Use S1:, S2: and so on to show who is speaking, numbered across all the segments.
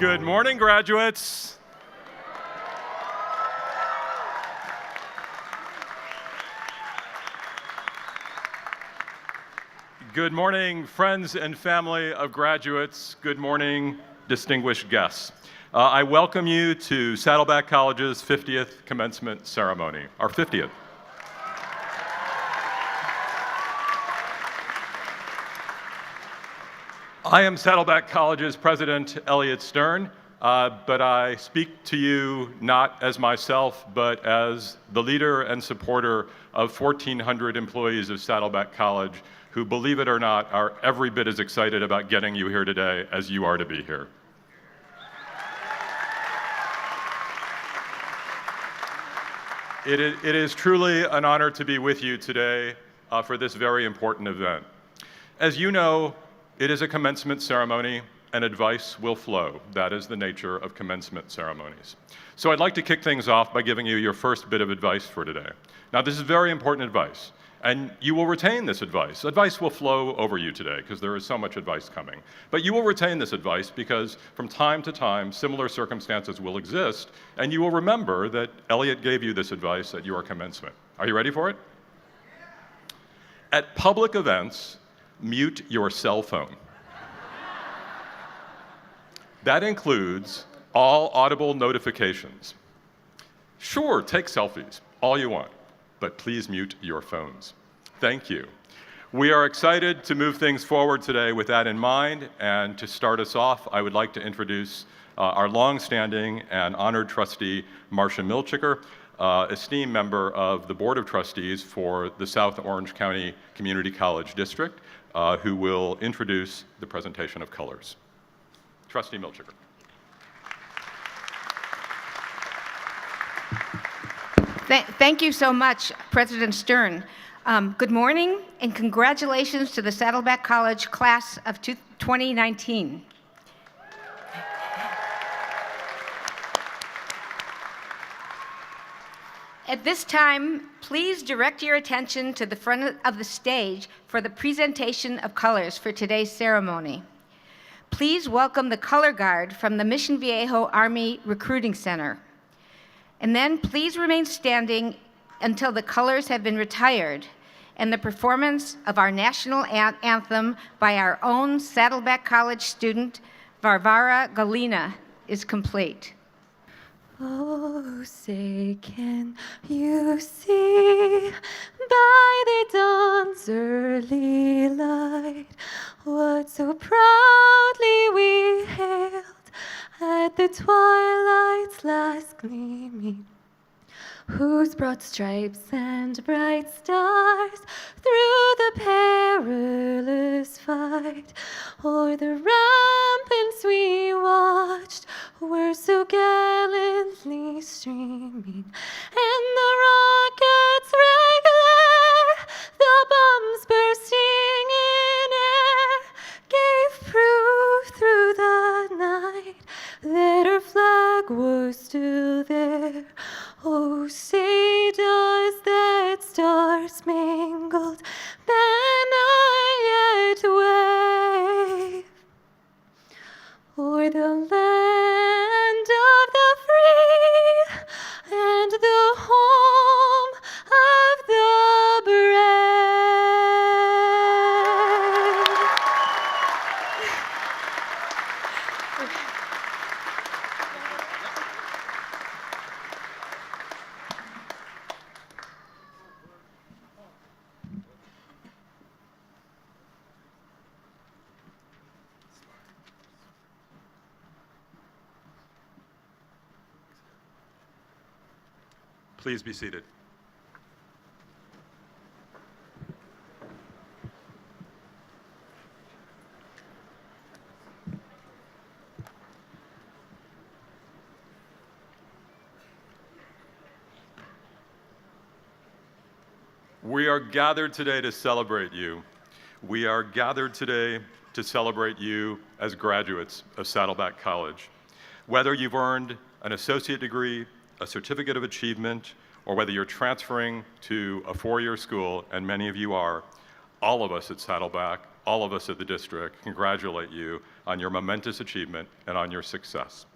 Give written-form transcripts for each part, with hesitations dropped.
S1: Good morning, graduates. Good morning, friends and family of graduates. Good morning, distinguished guests. I welcome you to Saddleback College's 50th Commencement Ceremony, our 50th. I am Saddleback College's president, Elliot Stern, but I speak to you not as myself, but as the leader and supporter of 1,400 employees of Saddleback College who, believe it or not, are every bit as excited about getting you here today as you are to be here. It is truly an honor to be with you today for this very important event. As you know, it is a commencement ceremony, and advice will flow. That is the nature of commencement ceremonies. So I'd like to kick things off by giving you your first bit of advice for today. Now, this is very important advice, and you will retain this advice. Advice will flow over you today, because there is so much advice coming. But you will retain this advice because from time to time, similar circumstances will exist, and you will remember that Elliot gave you this advice at your commencement. Are you ready for it? At public events, mute your cell phone. That includes all audible notifications. Sure, take selfies, all you want, but please mute your phones. Thank you. We are excited to move things forward today with that in mind, and to start us off, I would like to introduce our longstanding and honored trustee, Marcia Milchiker, esteemed member of the Board of Trustees for the South Orange County Community College District, who will introduce the presentation of colors. Trustee Milchiker.
S2: Thank you so much, President Stern. Good morning, and congratulations to the Saddleback College class of 2019. At this time, please direct your attention to the front of the stage for the presentation of colors for today's ceremony. Please welcome the color guard from the Mission Viejo Army Recruiting Center. And then please remain standing until the colors have been retired and the performance of our national anthem by our own Saddleback College student, Varvara Galina, is complete.
S3: Oh, say can you see by the dawn's early light what so proudly we hailed at the twilight's last gleaming, whose broad stripes and bright stars through the perilous fight o'er the ramparts we watched were so gallantly streaming, and the rockets' regular, the bombs bursting in air, gave proof through the night that our flag was still there. Oh, say does that star-spangled banner yet wave o'er the land of the free and the home of the brave?
S1: Please be seated. We are gathered today to celebrate you. We are gathered today to celebrate you as graduates of Saddleback College. Whether you've earned an associate degree, a certificate of achievement, or whether you're transferring to a four-year school, and many of you are, all of us at Saddleback, all of us at the district, congratulate you on your momentous achievement and on your success.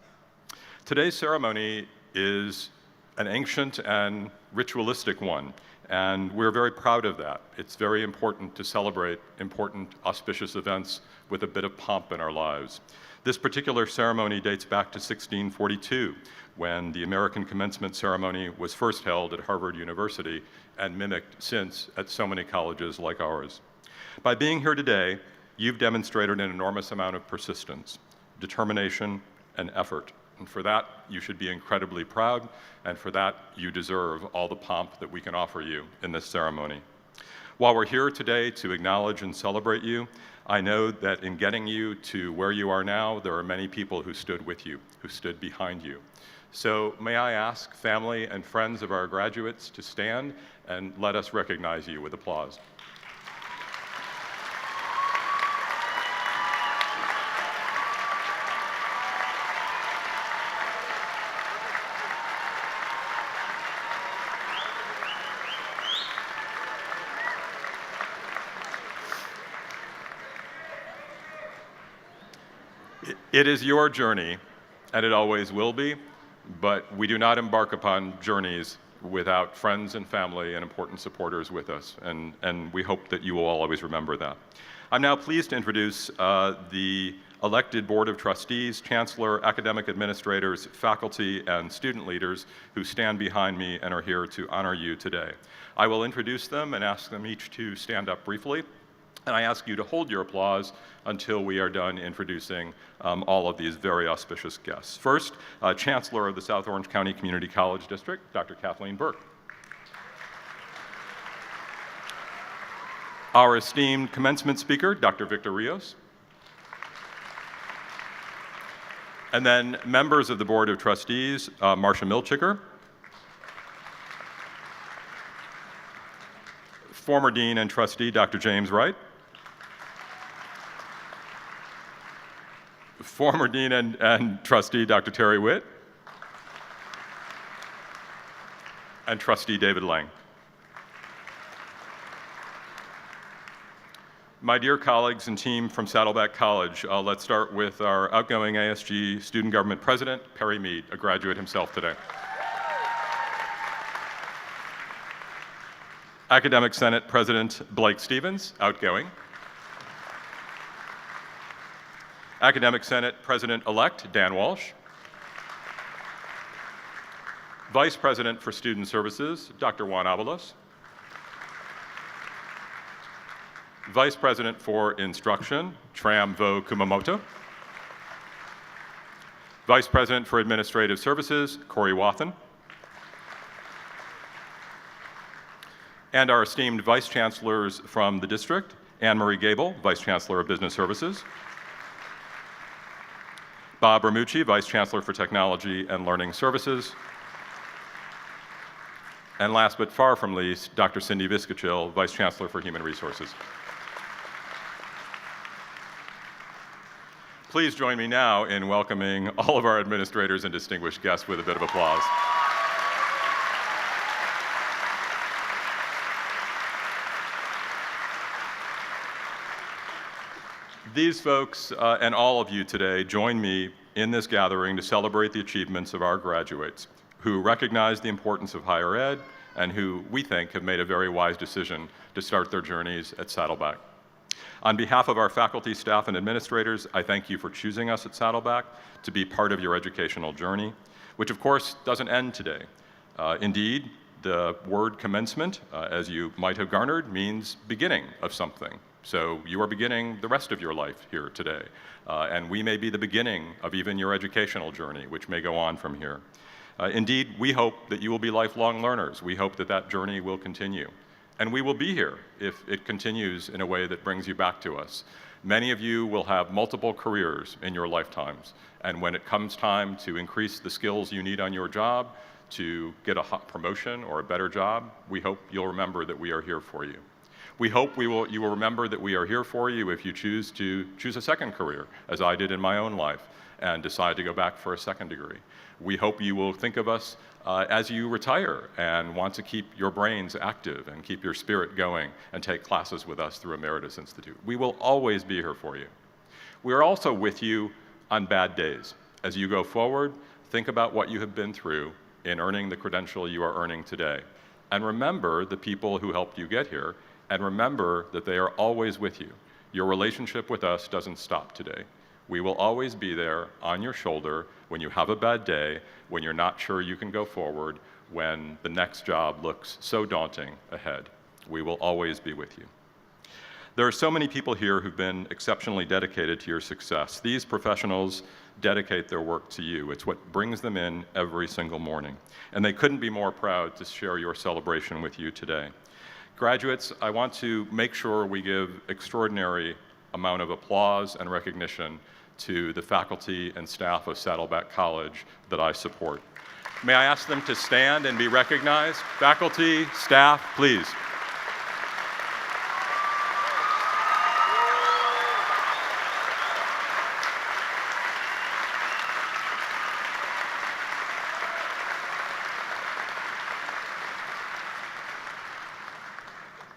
S1: Today's ceremony is an ancient and ritualistic one, and we're very proud of that. It's very important to celebrate important, auspicious events with a bit of pomp in our lives. This particular ceremony dates back to 1642, when the American commencement ceremony was first held at Harvard University and mimicked since at so many colleges like ours. By being here today, you've demonstrated an enormous amount of persistence, determination, and effort. And for that, you should be incredibly proud, and for that, you deserve all the pomp that we can offer you in this ceremony. While we're here today to acknowledge and celebrate you, I know that in getting you to where you are now, there are many people who stood with you, who stood behind you. So may I ask family and friends of our graduates to stand and let us recognize you with applause. It is your journey, and it always will be, but we do not embark upon journeys without friends and family and important supporters with us, and we hope that you will always remember that. I'm now pleased to introduce the elected Board of Trustees, Chancellor, academic administrators, faculty, and student leaders who stand behind me and are here to honor you today. I will introduce them and ask them each to stand up briefly. And I ask you to hold your applause until we are done introducing all of these very auspicious guests. First, Chancellor of the South Orange County Community College District, Dr. Kathleen Burke. Our esteemed commencement speaker, Dr. Victor Rios. And then members of the Board of Trustees, Marcia Milchiker. Former Dean and Trustee, Dr. James Wright. Former Dean and Trustee, Dr. Terry Witt. And Trustee David Lang. My dear colleagues and team from Saddleback College, let's start with our outgoing ASG Student Government President, Perry Mead, a graduate himself today. Academic Senate President Blake Stevens, outgoing. Academic Senate President-elect Dan Walsh. Vice President for Student Services, Dr. Juan Avalos. Vice President for Instruction, Tram Vo Kumamoto. Vice President for Administrative Services, Corey Wathen. And our esteemed Vice Chancellors from the district, Anne-Marie Gable, Vice Chancellor of Business Services. Bob Ramucci, Vice Chancellor for Technology and Learning Services. And last but far from least, Dr. Cindy Viscachil, Vice Chancellor for Human Resources. Please join me now in welcoming all of our administrators and distinguished guests with a bit of applause. These folks and all of you today join me in this gathering to celebrate the achievements of our graduates who recognize the importance of higher ed and who we think have made a very wise decision to start their journeys at Saddleback. On behalf of our faculty, staff, and administrators, I thank you for choosing us at Saddleback to be part of your educational journey, which of course doesn't end today. Indeed, the word commencement, as you might have garnered, means beginning of something. So you are beginning the rest of your life here today. And we may be the beginning of even your educational journey, which may go on from here. Indeed, we hope that you will be lifelong learners. We hope that that journey will continue. And we will be here if it continues in a way that brings you back to us. Many of you will have multiple careers in your lifetimes. And when it comes time to increase the skills you need on your job, to get a promotion or a better job, we hope you'll remember that we are here for you. We hope you will remember that we are here for you if you choose a second career, as I did in my own life. and decide to go back for a second degree. We hope you will think of us as you retire and want to keep your brains active and keep your spirit going and take classes with us through Emeritus Institute. We will always be here for you. We are also with you on bad days. As you go forward, think about what you have been through in earning the credential you are earning today. And remember the people who helped you get here, and remember that they are always with you. Your relationship with us doesn't stop today. We will always be there on your shoulder when you have a bad day, when you're not sure you can go forward, when the next job looks so daunting ahead. We will always be with you. There are so many people here who've been exceptionally dedicated to your success. These professionals dedicate their work to you. It's what brings them in every single morning. And they couldn't be more proud to share your celebration with you today. Graduates, I want to make sure we give extraordinary amount of applause and recognition to the faculty and staff of Saddleback College that I support. May I ask them to stand and be recognized? Faculty, staff, please.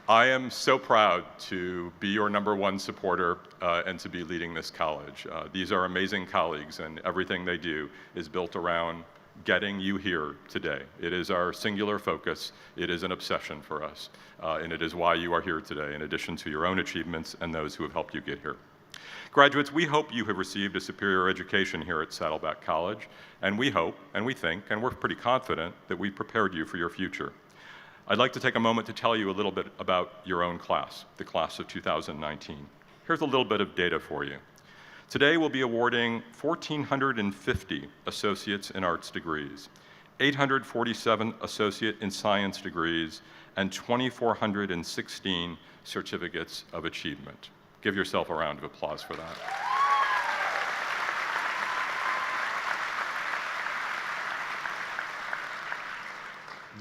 S1: I am so proud to be your #1 supporter and to be leading this college. These are amazing colleagues, and everything they do is built around getting you here today. It is our singular focus. It is an obsession for us, and it is why you are here today, in addition to your own achievements and those who have helped you get here. Graduates, we hope you have received a superior education here at Saddleback College, and we hope, and we think, and we're pretty confident that we've prepared you for your future. I'd like to take a moment to tell you a little bit about your own class, the class of 2019. Here's a little bit of data for you. Today we'll be awarding 1,450 Associates in Arts degrees, 847 Associate in Science degrees, and 2,416 Certificates of Achievement. Give yourself a round of applause for that.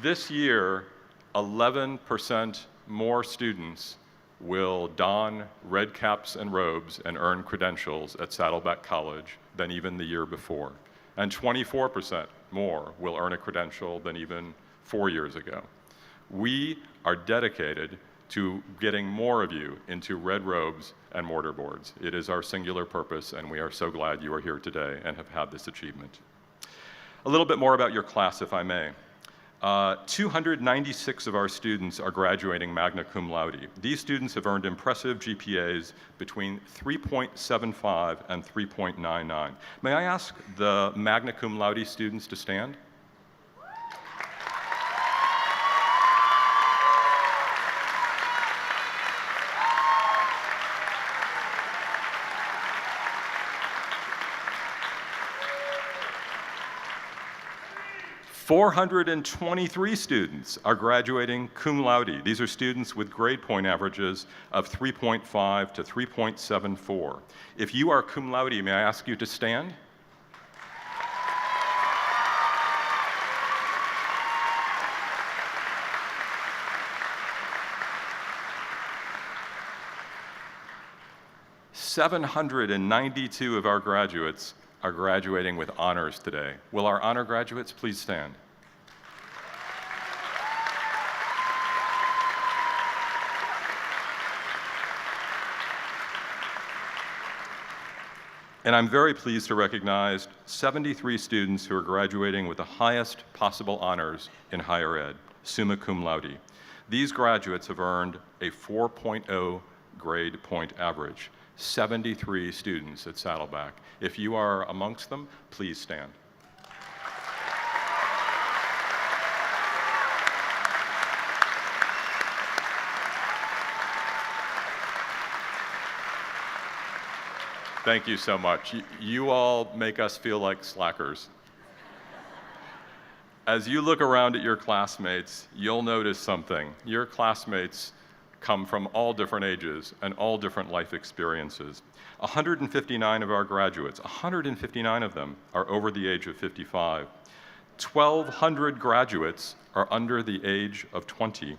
S1: This year, 11% more students will don red caps and robes and earn credentials at Saddleback College than even the year before. And 24% more will earn a credential than even 4 years ago. We are dedicated to getting more of you into red robes and mortarboards. It is our singular purpose, and we are so glad you are here today and have had this achievement. A little bit more about your class, if I may. 296 of our students are graduating magna cum laude. These students have earned impressive GPAs between 3.75 and 3.99. May I ask the magna cum laude students to stand? .423 students are graduating cum laude. These are students with grade point averages of 3.5 to 3.74. If you are cum laude, may I ask you to stand? .792 of our graduates are graduating with honors today. Will our honor graduates please stand? And I'm very pleased to recognize 73 students who are graduating with the highest possible honors in higher ed, summa cum laude. These graduates have earned a 4.0 grade point average. 73 students at Saddleback. If you are amongst them, please stand. Thank you so much. You all make us feel like slackers. As you look around at your classmates, you'll notice something. Your classmates come from all different ages and all different life experiences. 159 of our graduates, 159 of them are over the age of 55. 1,200 graduates are under the age of 20.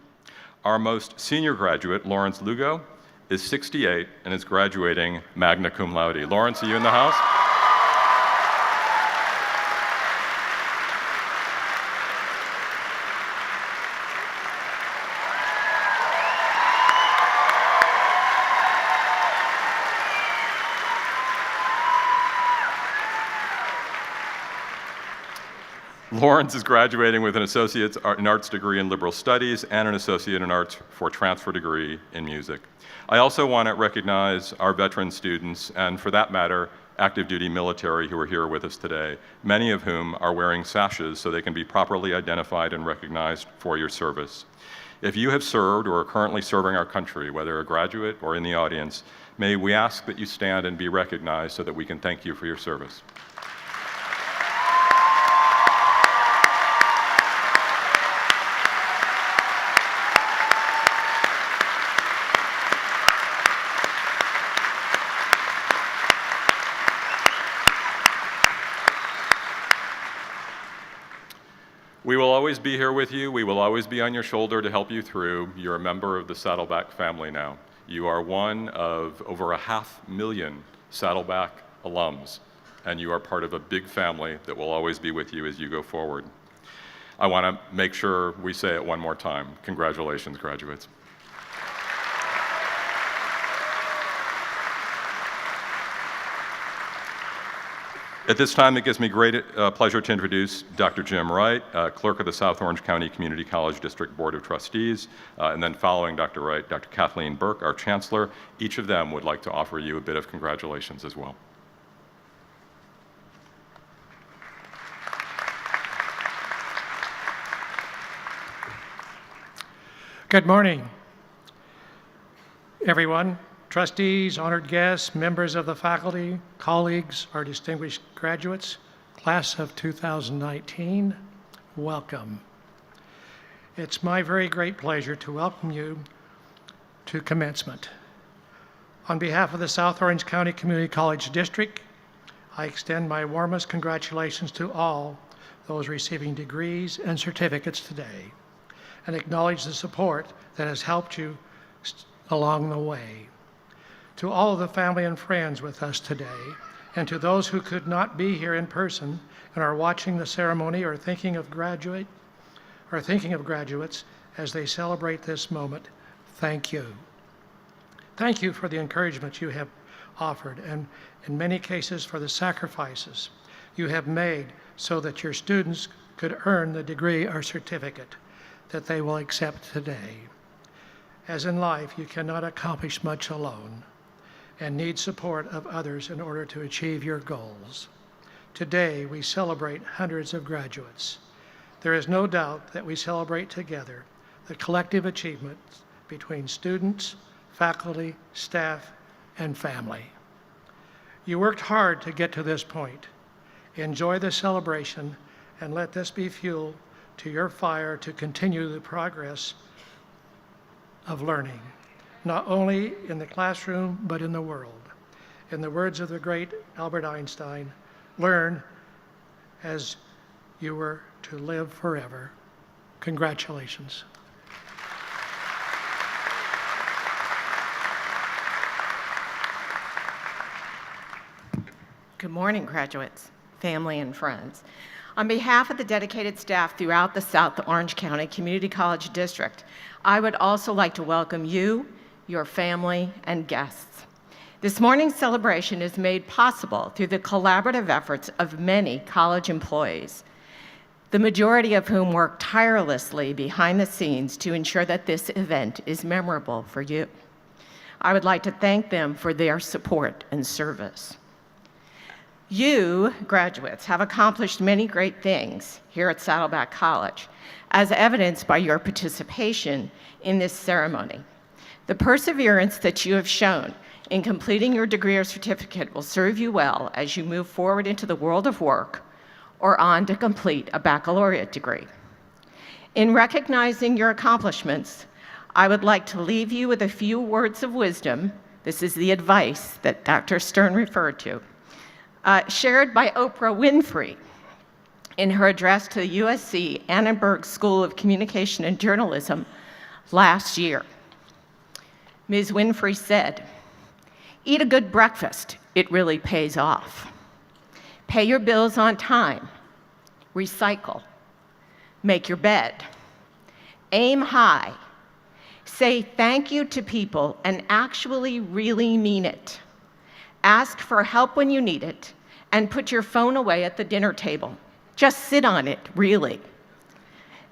S1: Our most senior graduate, Lawrence Lugo, is 68 and is graduating magna cum laude. Lawrence, are you in the house? Lawrence is graduating with an associate's in arts degree in liberal studies and an associate in arts for transfer degree in music. I also want to recognize our veteran students, and for that matter, active duty military who are here with us today, many of whom are wearing sashes so they can be properly identified and recognized for your service. If you have served or are currently serving our country, whether a graduate or in the audience, may we ask that you stand and be recognized so that we can thank you for your service. We will always be here with you. We will always be on your shoulder to help you through. You're a member of the Saddleback family now. You are one of over 500,000 Saddleback alums, and you are part of a big family that will always be with you as you go forward. I want to make sure we say it one more time. Congratulations, graduates. At this time, it gives me great pleasure to introduce Dr. Jim Wright, clerk of the South Orange County Community College District Board of Trustees, and then following Dr. Wright, Dr. Kathleen Burke, our chancellor. Each of them would like to offer you a bit of congratulations as well.
S4: Good morning, everyone. Trustees, honored guests, members of the faculty, colleagues, our distinguished graduates, class of 2019, welcome. It's my very great pleasure to welcome you to commencement. On behalf of the South Orange County Community College District, I extend my warmest congratulations to all those receiving degrees and certificates today, and acknowledge the support that has helped you along the way. To all of the family and friends with us today, and to those who could not be here in person and are watching the ceremony or thinking of graduates as they celebrate this moment, thank you. Thank you for the encouragement you have offered, and in many cases for the sacrifices you have made so that your students could earn the degree or certificate that they will accept today. As in life, you cannot accomplish much alone and need support of others in order to achieve your goals. Today, we celebrate hundreds of graduates. There is no doubt that we celebrate together the collective achievements between students, faculty, staff, and family. You worked hard to get to this point. Enjoy the celebration and let this be fuel to your fire to continue the progress of learning, not only in the classroom, but in the world. In the words of the great Albert Einstein, learn as you were to live forever. Congratulations.
S5: Good morning, graduates, family, and friends. On behalf of the dedicated staff throughout the South Orange County Community College District, I would also like to welcome you, your family, and guests. This morning's celebration is made possible through the collaborative efforts of many college employees, the majority of whom work tirelessly behind the scenes to ensure that this event is memorable for you. I would like to thank them for their support and service. You, graduates, have accomplished many great things here at Saddleback College, as evidenced by your participation in this ceremony. The perseverance that you have shown in completing your degree or certificate will serve you well as you move forward into the world of work or on to complete a baccalaureate degree. In recognizing your accomplishments, I would like to leave you with a few words of wisdom. This is the advice that Dr. Stern referred to, shared by Oprah Winfrey in her address to the USC Annenberg School of Communication and Journalism last year. Ms. Winfrey said, "Eat a good breakfast, it really pays off. Pay your bills on time. Recycle. Make your bed. Aim high. Say thank you to people and actually really mean it. Ask for help when you need it, and put your phone away at the dinner table. Just sit on it, really.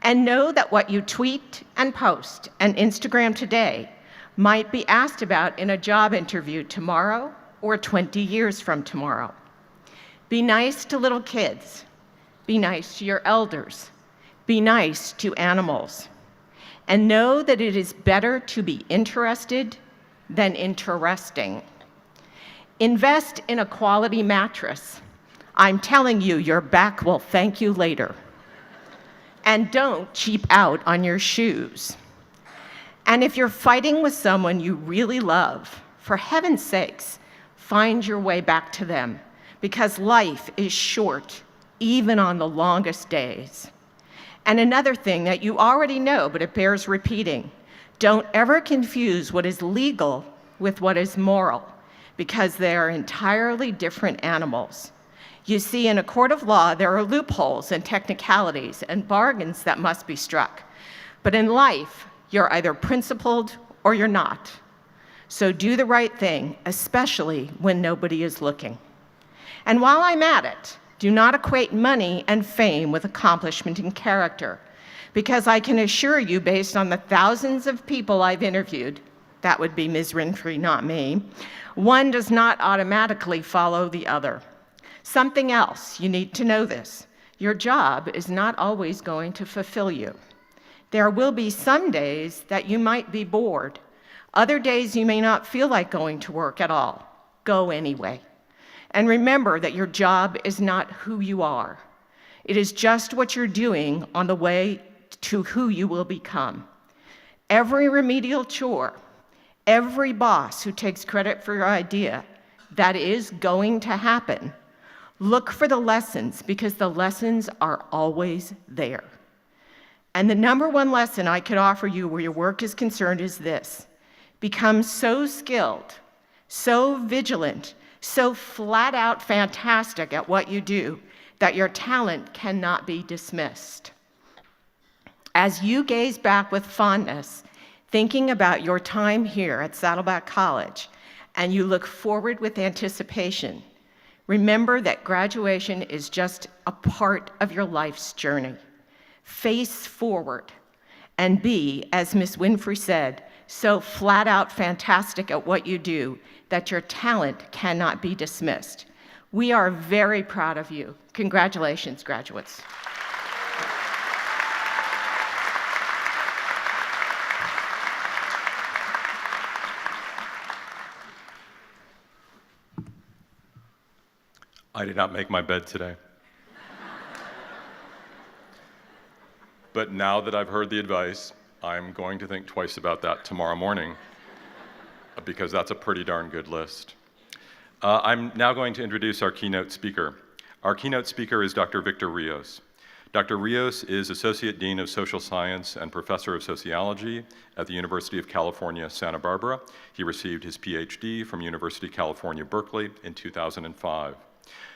S5: And know that what you tweet and post and Instagram today might be asked about in a job interview tomorrow or 20 years from tomorrow. Be nice to little kids. Be nice to your elders. Be nice to animals. And know that it is better to be interested than interesting. Invest in a quality mattress. I'm telling you, your back will thank you later. And don't cheap out on your shoes. And if you're fighting with someone you really love, for heaven's sakes, find your way back to them, because life is short, even on the longest days. And another thing that you already know, but it bears repeating, don't ever confuse what is legal with what is moral, because they are entirely different animals. You see, in a court of law, there are loopholes and technicalities and bargains that must be struck. But in life, you're either principled or you're not. So do the right thing, especially when nobody is looking. And while I'm at it, do not equate money and fame with accomplishment and character, because I can assure you, based on the thousands of people I've interviewed, that would be Ms. Winfrey, not me, one does not automatically follow the other. Something else, you need to know this. Your job is not always going to fulfill you. There will be some days that you might be bored. Other days you may not feel like going to work at all. Go anyway. And remember that your job is not who you are. It is just what you're doing on the way to who you will become. Every remedial chore, every boss who takes credit for your idea, that is going to happen. Look for the lessons, because the lessons are always there. And the number one lesson I could offer you where your work is concerned is this: become so skilled, so vigilant, so flat out fantastic at what you do that your talent cannot be dismissed. As you gaze back with fondness, thinking about your time here at Saddleback College, and you look forward with anticipation, remember that graduation is just a part of your life's journey. Face forward and be, as Ms. Winfrey said, so flat out fantastic at what you do that your talent cannot be dismissed. We are very proud of you. Congratulations, graduates.
S1: I did not make my bed today. But now that I've heard the advice, I'm going to think twice about that tomorrow morning, because that's a pretty darn good list. I'm now going to introduce our keynote speaker. Our keynote speaker is Dr. Victor Rios. Dr. Rios is Associate Dean of Social Science and Professor of Sociology at the University of California, Santa Barbara. He received his PhD from University of California, Berkeley in 2005.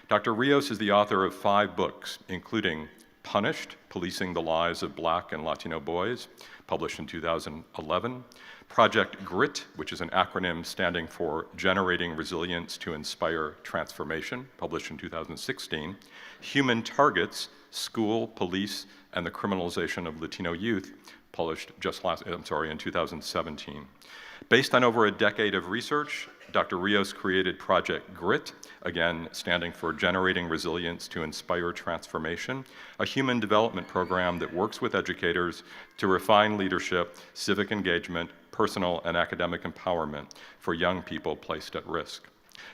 S1: Dr. Rios is the author of 5 books, including Punished, Policing the Lives of Black and Latino Boys, published in 2011, Project GRIT, which is an acronym standing for Generating Resilience to Inspire Transformation, published in 2016, Human Targets, School, Police, and the Criminalization of Latino Youth, published in 2017. Based on over a decade of research, Dr. Rios created Project GRIT, again standing for Generating Resilience to Inspire Transformation, a human development program that works with educators to refine leadership, civic engagement, personal and academic empowerment for young people placed at risk.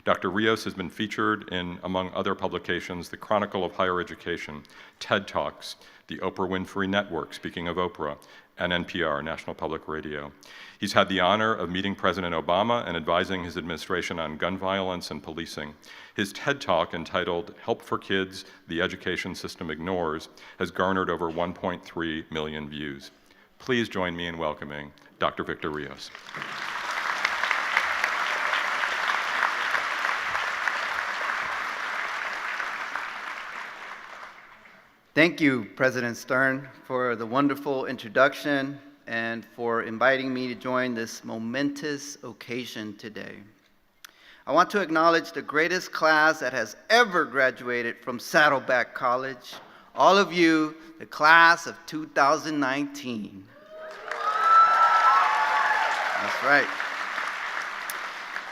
S1: Dr. Rios has been featured in, among other publications, the Chronicle of Higher Education, TED Talks, the Oprah Winfrey Network, speaking of Oprah, and NPR, National Public Radio. He's had the honor of meeting President Obama and advising his administration on gun violence and policing. His TED Talk, entitled Help for Kids the Education System Ignores, has garnered over 1.3 million views. Please join me in welcoming Dr. Victor Rios.
S6: Thank you, President Stern, for the wonderful introduction and for inviting me to join this momentous occasion today. I want to acknowledge the greatest class that has ever graduated from Saddleback College, All of you, the class of 2019. That's right.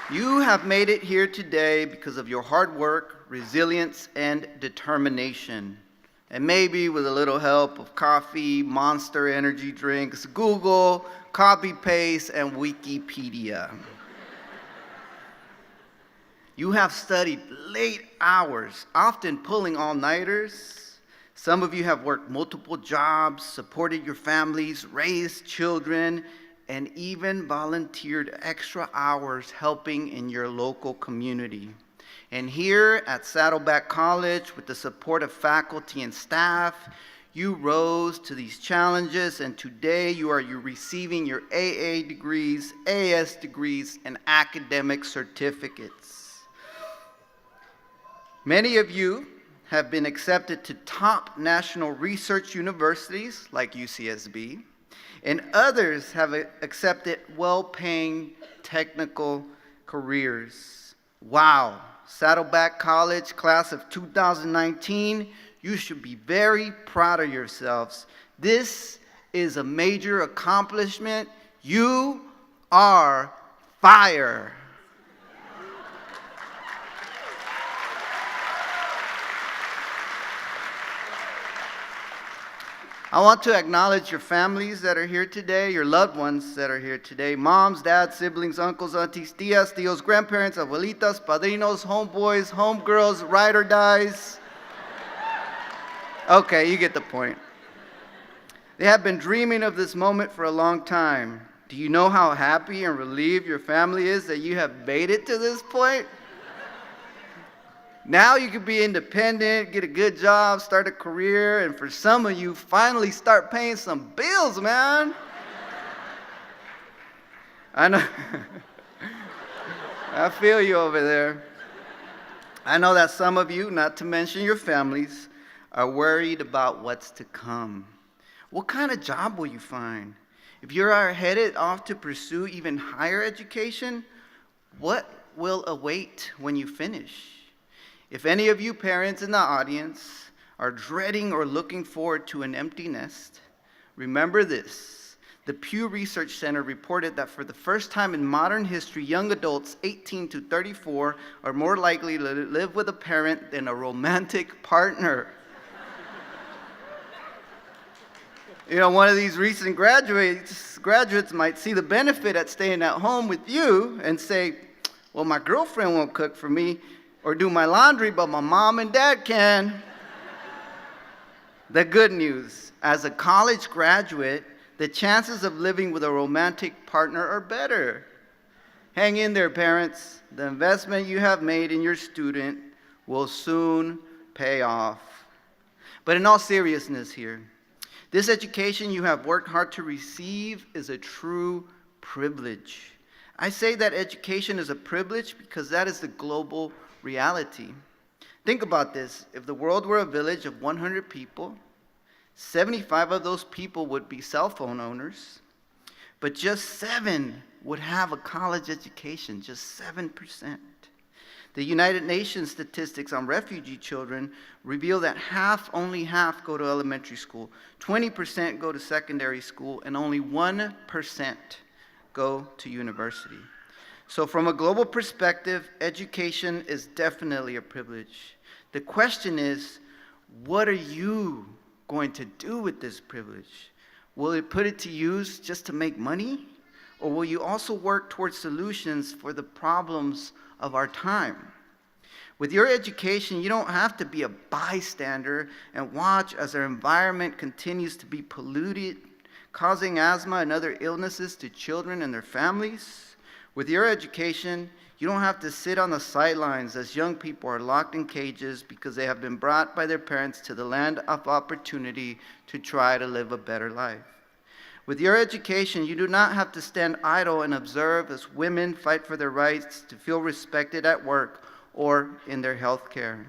S6: You have made it here today because of your hard work, resilience, and determination. And maybe with a little help of coffee, Monster energy drinks, Google, copy-paste, and Wikipedia. You have studied late hours, often pulling all-nighters. Some of you have worked multiple jobs, supported your families, raised children, and even volunteered extra hours helping in your local community. And here at Saddleback College, with the support of faculty and staff, you rose to these challenges, and today you're receiving your AA degrees, AS degrees, and academic certificates. Many of you have been accepted to top national research universities like UCSB, and others have accepted well-paying technical careers. Wow, Saddleback College, class of 2019, you should be very proud of yourselves. This is a major accomplishment. You are fire. I want to acknowledge your families that are here today, your loved ones that are here today, moms, dads, siblings, uncles, aunties, tias, tios, grandparents, abuelitas, padrinos, homeboys, homegirls, ride or dies. Okay, you get the point. They have been dreaming of this moment for a long time. Do you know how happy and relieved your family is that you have made it to this point? Now you can be independent, get a good job, start a career, and for some of you, finally start paying some bills, man. I know. I feel you over there. I know that some of you, not to mention your families, are worried about what's to come. What kind of job will you find? If you are headed off to pursue even higher education, what will await when you finish? If any of you parents in the audience are dreading or looking forward to an empty nest, remember this. The Pew Research Center reported that for the first time in modern history, young adults 18 to 34 are more likely to live with a parent than a romantic partner. You know, one of these recent graduates might see the benefit at staying at home with you and say, well, my girlfriend won't cook for me or do my laundry, but my mom and dad can. The good news, as a college graduate, the chances of living with a romantic partner are better. Hang in there, parents. The investment you have made in your student will soon pay off. But in all seriousness here, this education you have worked hard to receive is a true privilege. I say that education is a privilege because that is the global reality. Think about this. If the world were a village of 100 people, 75 of those people would be cell phone owners, but just 7 would have a college education, just 7%. The United Nations statistics on refugee children reveal that only half go to elementary school, 20% go to secondary school, and only 1% go to university. So from a global perspective, education is definitely a privilege. The question is, what are you going to do with this privilege? Will you put it to use just to make money? Or will you also work towards solutions for the problems of our time? With your education, you don't have to be a bystander and watch as our environment continues to be polluted, causing asthma and other illnesses to children and their families. With your education, you don't have to sit on the sidelines as young people are locked in cages because they have been brought by their parents to the land of opportunity to try to live a better life. With your education, you do not have to stand idle and observe as women fight for their rights to feel respected at work or in their health care.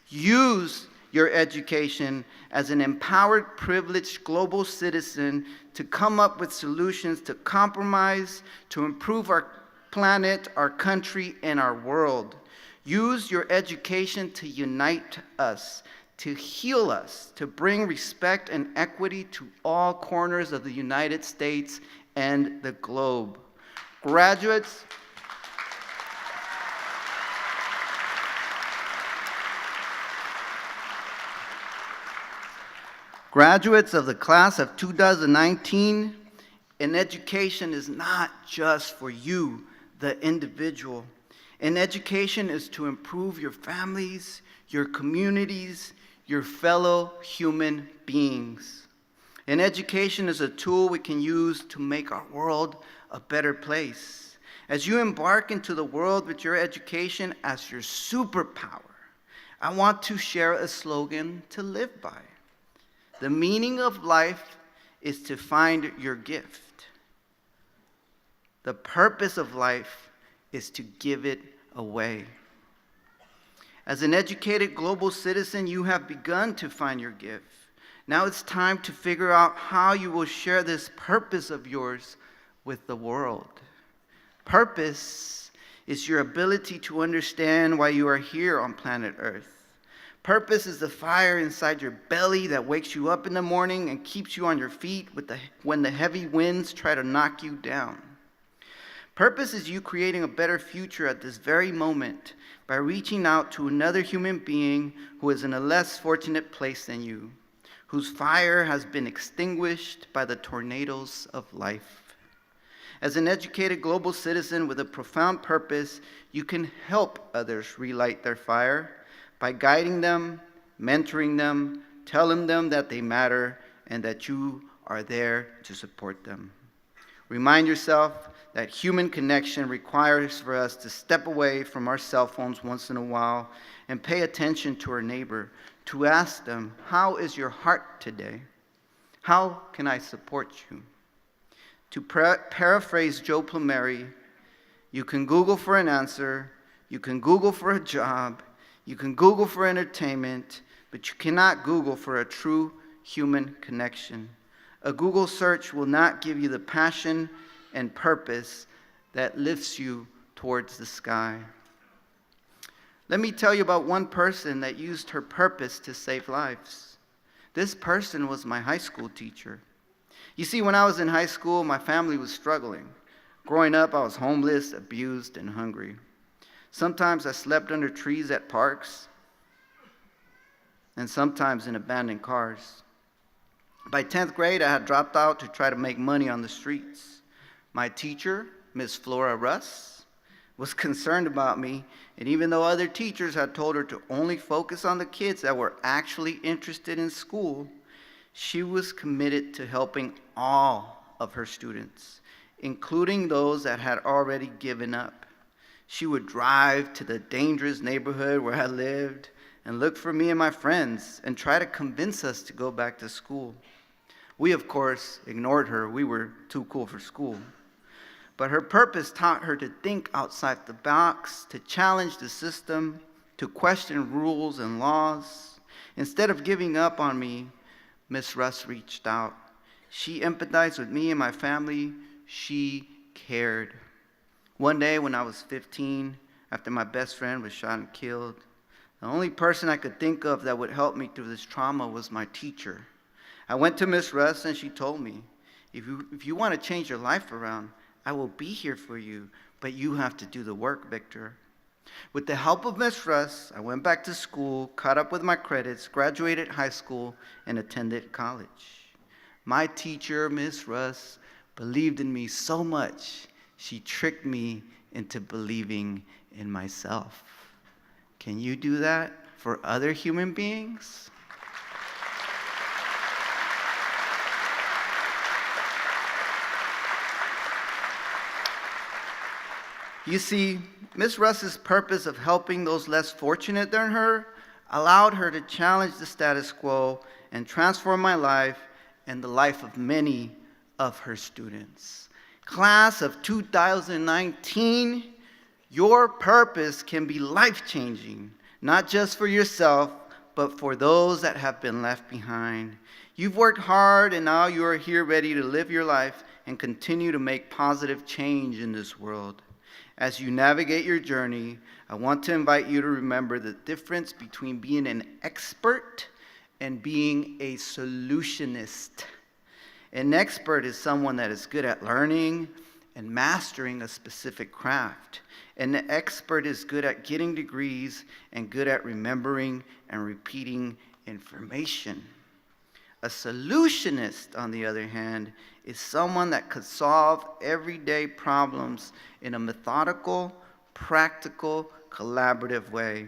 S6: Use your education as an empowered, privileged global citizen to come up with solutions to compromise, to improve our planet, our country, and our world. Use your education to unite us. to heal us, to bring respect and equity to all corners of the United States and the globe. Graduates, graduates of the class of 2019, an education is not just for you, the individual. An education is to improve your families, your communities, your fellow human beings. An education is a tool we can use to make our world a better place. As you embark into the world with your education as your superpower, I want to share a slogan to live by. The meaning of life is to find your gift. The purpose of life is to give it away. As an educated global citizen, you have begun to find your gift. Now it's time to figure out how you will share this purpose of yours with the world. Purpose is your ability to understand why you are here on planet Earth. Purpose is the fire inside your belly that wakes you up in the morning and keeps you on your feet when the heavy winds try to knock you down. Purpose is you creating a better future at this very moment by reaching out to another human being who is in a less fortunate place than you, whose fire has been extinguished by the tornadoes of life. As an educated global citizen with a profound purpose, you can help others relight their fire by guiding them, mentoring them, telling them that they matter and that you are there to support them. Remind yourself that human connection requires for us to step away from our cell phones once in a while and pay attention to our neighbor, to ask them, how is your heart today? How can I support you? To paraphrase Joe Plumeri, you can Google for an answer, you can Google for a job, you can Google for entertainment, but you cannot Google for a true human connection. A Google search will not give you the passion and purpose that lifts you towards the sky. Let me tell you about one person that used her purpose to save lives. This person was my high school teacher. You see, when I was in high school, my family was struggling. Growing up, I was homeless, abused, and hungry. Sometimes I slept under trees at parks, and sometimes in abandoned cars. By 10th grade, I had dropped out to try to make money on the streets. My teacher, Miss Flora Russ, was concerned about me, and even though other teachers had told her to only focus on the kids that were actually interested in school, she was committed to helping all of her students, including those that had already given up. She would drive to the dangerous neighborhood where I lived and look for me and my friends and try to convince us to go back to school. We, of course, ignored her. We were too cool for school. But her purpose taught her to think outside the box, to challenge the system, to question rules and laws. Instead of giving up on me, Miss Russ reached out. She empathized with me and my family. She cared. One day when I was 15, after my best friend was shot and killed, the only person I could think of that would help me through this trauma was my teacher. I went to Miss Russ and she told me, if you want to change your life around, I will be here for you, but you have to do the work, Victor. With the help of Miss Russ, I went back to school, caught up with my credits, graduated high school, and attended college. My teacher, Miss Russ, believed in me so much, she tricked me into believing in myself. Can you do that for other human beings? You see, Miss Russ's purpose of helping those less fortunate than her allowed her to challenge the status quo and transform my life and the life of many of her students. Class of 2019, your purpose can be life-changing, not just for yourself, but for those that have been left behind. You've worked hard, and now you are here ready to live your life and continue to make positive change in this world. As you navigate your journey, I want to invite you to remember the difference between being an expert and being a solutionist. An expert is someone that is good at learning and mastering a specific craft. An expert is good at getting degrees and good at remembering and repeating information. A solutionist, on the other hand, is someone that could solve everyday problems in a methodical, practical, collaborative way.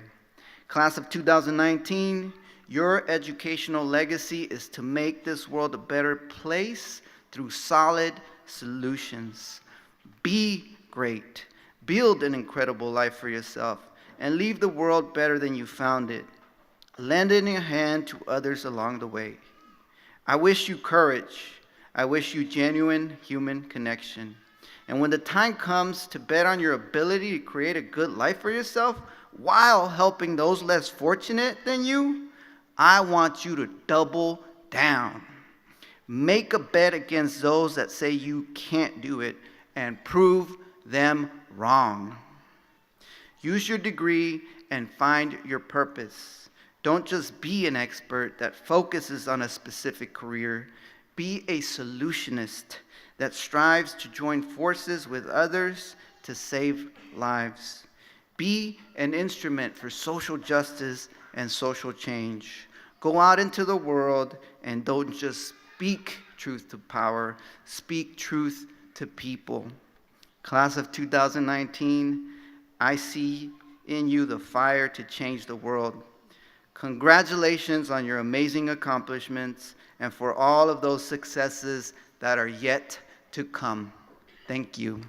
S6: Class of 2019, your educational legacy is to make this world a better place through solid solutions. Be great. Build an incredible life for yourself and leave the world better than you found it. Lending a hand to others along the way. I wish you courage. I wish you genuine human connection. And when the time comes to bet on your ability to create a good life for yourself while helping those less fortunate than you, I want you to double down. Make a bet against those that say you can't do it and prove them wrong. Use your degree and find your purpose. Don't just be an expert that focuses on a specific career. Be a solutionist that strives to join forces with others to save lives. Be an instrument for social justice and social change. Go out into the world and don't just speak truth to power, speak truth to people. Class of 2019, I see in you the fire to change the world. Congratulations on your amazing accomplishments and for all of those successes that are yet to come. Thank you.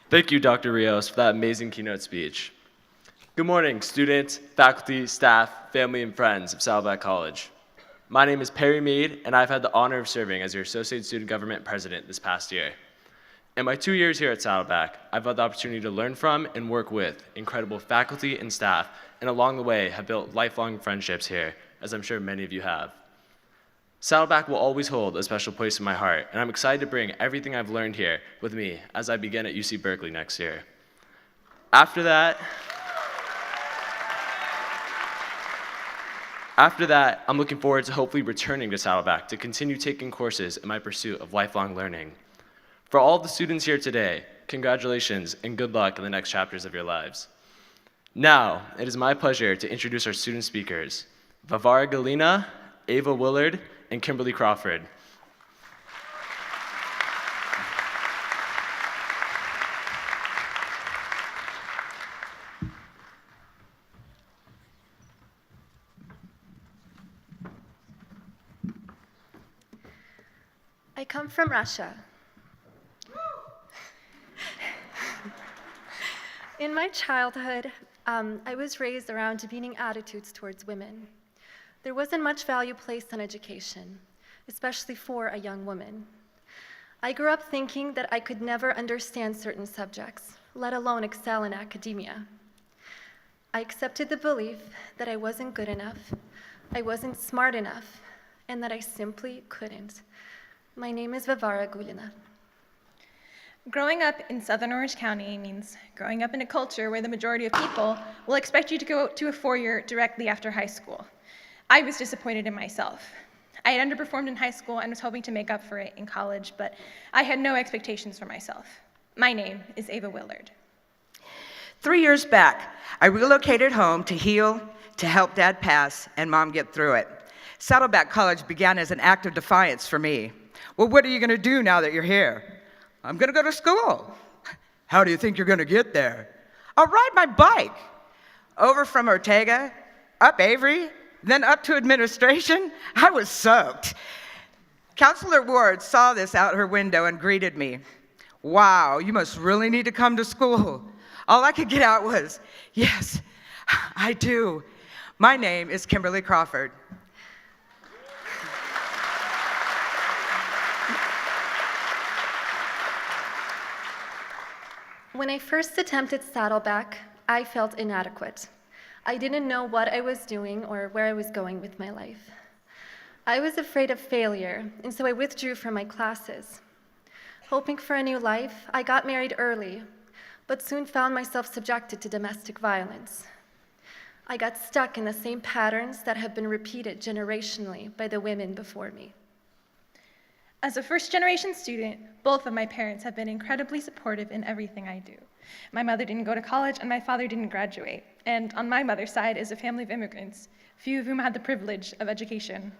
S7: Thank you, Dr. Rios, for that amazing keynote speech. Good morning, students, faculty, staff, family, and friends of Saddleback College. My name is Perry Mead, and I've had the honor of serving as your Associate Student Government President this past year. In my 2 years here at Saddleback, I've had the opportunity to learn from and work with incredible faculty and staff, and along the way have built lifelong friendships here, as I'm sure many of you have. Saddleback will always hold a special place in my heart, and I'm excited to bring everything I've learned here with me as I begin at UC Berkeley next year. After that, I'm looking forward to hopefully returning to Saddleback to continue taking courses in my pursuit of lifelong learning. For all of the students here today, congratulations and good luck in the next chapters of your lives. Now, it is my pleasure to introduce our student speakers, Vavara Galina, Ava Willard, and Kimberly Crawford.
S3: I come from Russia. In my childhood, I was raised around demeaning attitudes towards women. There wasn't much value placed on education, especially for a young woman. I grew up thinking that I could never understand certain subjects, let alone excel in academia. I accepted the belief that I wasn't good enough, I wasn't smart enough, and that I simply couldn't. My name is Vavara Galina.
S8: Growing up in Southern Orange County means growing up in a culture where the majority of people will expect you to go to a four-year directly after high school. I was disappointed in myself. I had underperformed in high school and was hoping to make up for it in college, but I had no expectations for myself. My name is Ava Willard.
S9: 3 years back, I relocated home to heal, to help Dad pass, and Mom get through it. Saddleback College began as an act of defiance for me. Well, what are you going to do now that you're here? I'm going to go to school. How do you think you're going to get there? I'll ride my bike. Over from Ortega, up Avery, then up to administration. I was soaked. Counselor Ward saw this out her window and greeted me. Wow, you must really need to come to school. All I could get out was, yes, I do. My name is Kimberly Crawford.
S3: When I first attempted Saddleback, I felt inadequate. I didn't know what I was doing or where I was going with my life. I was afraid of failure, and so I withdrew from my classes. Hoping for a new life, I got married early, but soon found myself subjected to domestic violence. I got stuck in the same patterns that have been repeated generationally by the women before me.
S8: As a first-generation student, both of my parents have been incredibly supportive in everything I do. My mother didn't go to college, and my father didn't graduate. And on my mother's side is a family of immigrants, few of whom had the privilege of education.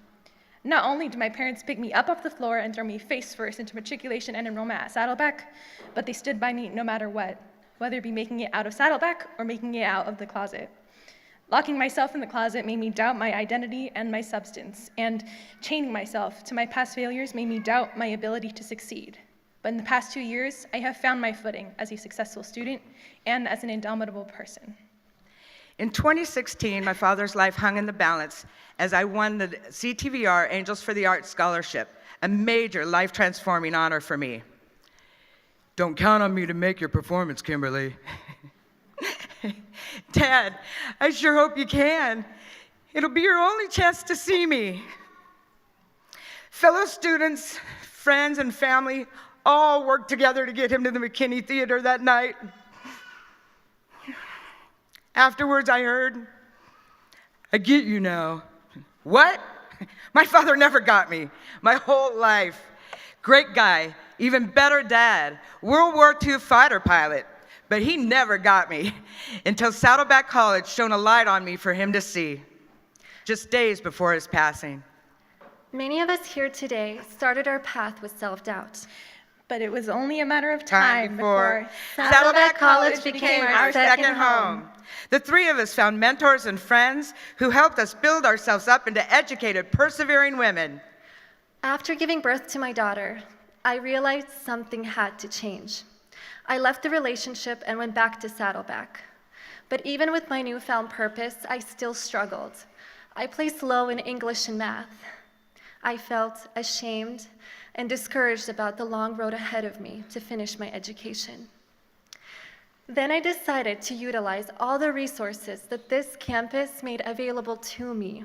S8: Not only did my parents pick me up off the floor and throw me face first into matriculation and enrollment at Saddleback, but they stood by me no matter what, whether it be making it out of Saddleback or making it out of the closet. Locking myself in the closet made me doubt my identity and my substance, and chaining myself to my past failures made me doubt my ability to succeed. But in the past 2 years, I have found my footing as a successful student and as an indomitable person.
S9: In 2016, my father's life hung in the balance as I won the CTVR Angels for the Arts Scholarship, a major life-transforming honor for me. Don't count on me to make your performance, Kimberly. Dad, I sure hope you can. It'll be your only chance to see me. Fellow students, friends, and family all worked together to get him to the McKinney Theater that night. Afterwards, I heard, "I get you now." What? My father never got me my whole life. Great guy, even better dad, World War II fighter pilot. But he never got me until Saddleback College shone a light on me for him to see, just days before his passing.
S3: Many of us here today started our path with self-doubt.
S8: But it was only a matter of time before
S9: Saddleback College became our second home. The three of us found mentors and friends who helped us build ourselves up into educated, persevering women.
S3: After giving birth to my daughter, I realized something had to change. I left the relationship and went back to Saddleback. But even with my newfound purpose, I still struggled. I placed low in English and math. I felt ashamed and discouraged about the long road ahead of me to finish my education. Then I decided to utilize all the resources that this campus made available to me.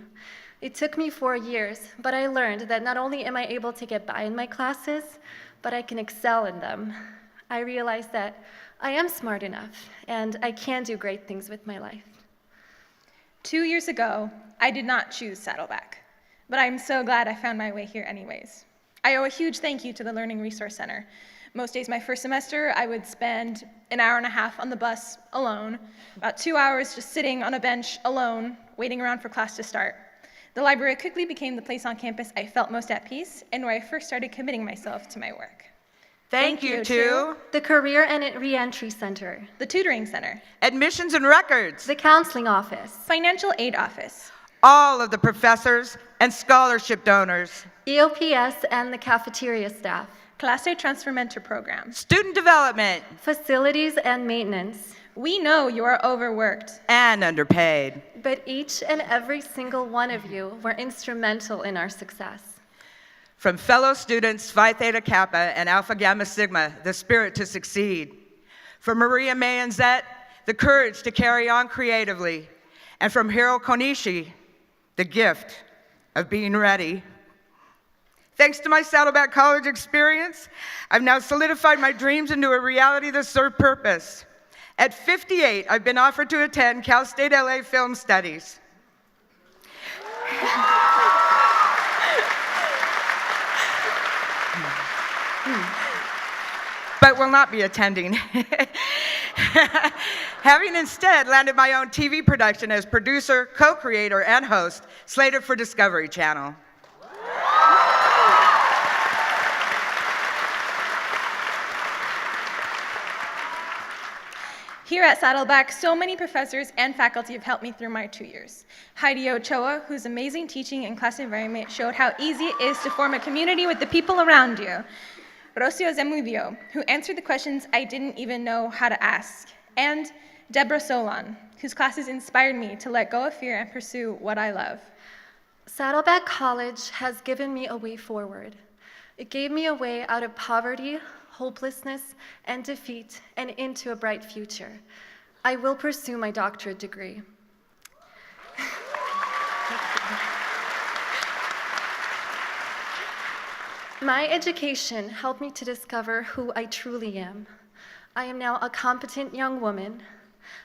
S3: It took me 4 years, but I learned that not only am I able to get by in my classes, but I can excel in them. I realized that I am smart enough, and I can do great things with my life.
S8: 2 years ago, I did not choose Saddleback, but I'm so glad I found my way here anyways. I owe a huge thank you to the Learning Resource Center. Most days my first semester, I would spend an hour and a half on the bus alone, about 2 hours just sitting on a bench alone, waiting around for class to start. The library quickly became the place on campus I felt most at peace and where I first started committing myself to my work.
S9: Thank you to
S3: the Career and Reentry Center,
S8: the Tutoring Center,
S9: Admissions and Records,
S3: the Counseling Office,
S8: Financial Aid Office,
S9: all of the professors and scholarship donors,
S3: EOPS and the cafeteria staff,
S8: Clase Transfer Mentor Program,
S9: Student Development,
S3: Facilities and Maintenance.
S8: We know you are overworked
S9: and underpaid.
S3: But each and every single one of you were instrumental in our success.
S9: From fellow students Phi Theta Kappa and Alpha Gamma Sigma, the spirit to succeed. From Maria May and Zet, the courage to carry on creatively. And from Hiro Konishi, the gift of being ready. Thanks to my Saddleback College experience, I've now solidified my dreams into a reality that serve purpose. At 58, I've been offered to attend Cal State LA Film Studies. But will not be attending. Having instead landed my own TV production as producer, co-creator, and host, slated for Discovery Channel.
S8: Here at Saddleback, so many professors and faculty have helped me through my 2 years. Heidi Ochoa, whose amazing teaching and class environment showed how easy it is to form a community with the people around you. Rocio Zemudio, who answered the questions I didn't even know how to ask. And Deborah Solon, whose classes inspired me to let go of fear and pursue what I love.
S3: Saddleback College has given me a way forward. It gave me a way out of poverty, hopelessness, and defeat and into a bright future. I will pursue my doctorate degree. My education helped me to discover who I truly am. I am now a competent young woman,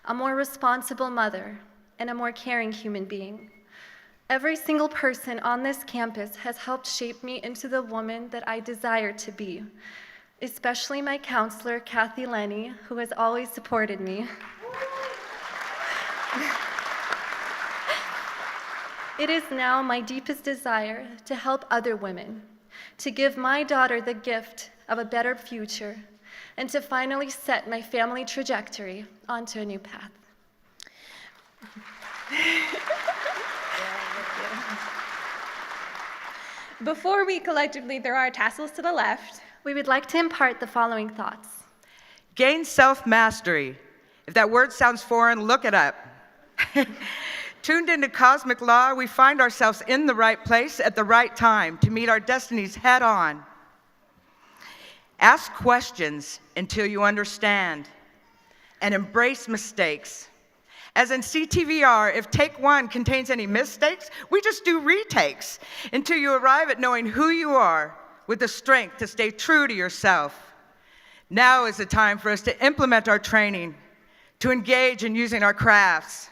S3: a more responsible mother, and a more caring human being. Every single person on this campus has helped shape me into the woman that I desire to be, especially my counselor, Kathy Lenny, who has always supported me. It is now my deepest desire to help other women, to give my daughter the gift of a better future, and to finally set my family trajectory onto a new path.
S8: Before we collectively throw our tassels to the left,
S3: We would like to impart the following thoughts.
S9: Gain self-mastery. If that word sounds foreign, look it up. Tuned into cosmic law, we find ourselves in the right place at the right time to meet our destinies head on. Ask questions until you understand, and embrace mistakes. As in CTVR, if take one contains any mistakes, we just do retakes until you arrive at knowing who you are with the strength to stay true to yourself. Now is the time for us to implement our training, to engage in using our crafts,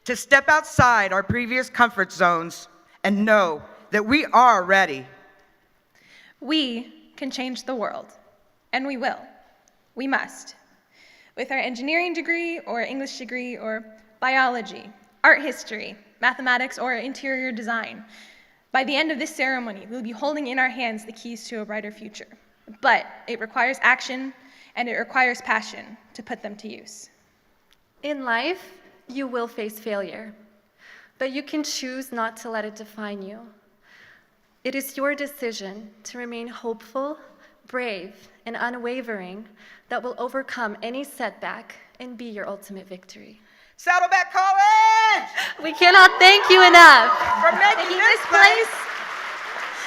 S9: to step outside our previous comfort zones and know that we are ready.
S8: we can change the world, and we will. We must. With our engineering degree, or English degree, or biology, art history, mathematics, or interior design, by the end of this ceremony, we'll be holding in our hands the keys to a brighter future. But it requires action, and it requires passion to put them to use.
S3: In life, you will face failure, but you can choose not to let it define you. It is your decision to remain hopeful, brave, and unwavering that will overcome any setback and be your ultimate victory.
S9: Saddleback College!
S3: We cannot thank you enough
S9: For making this place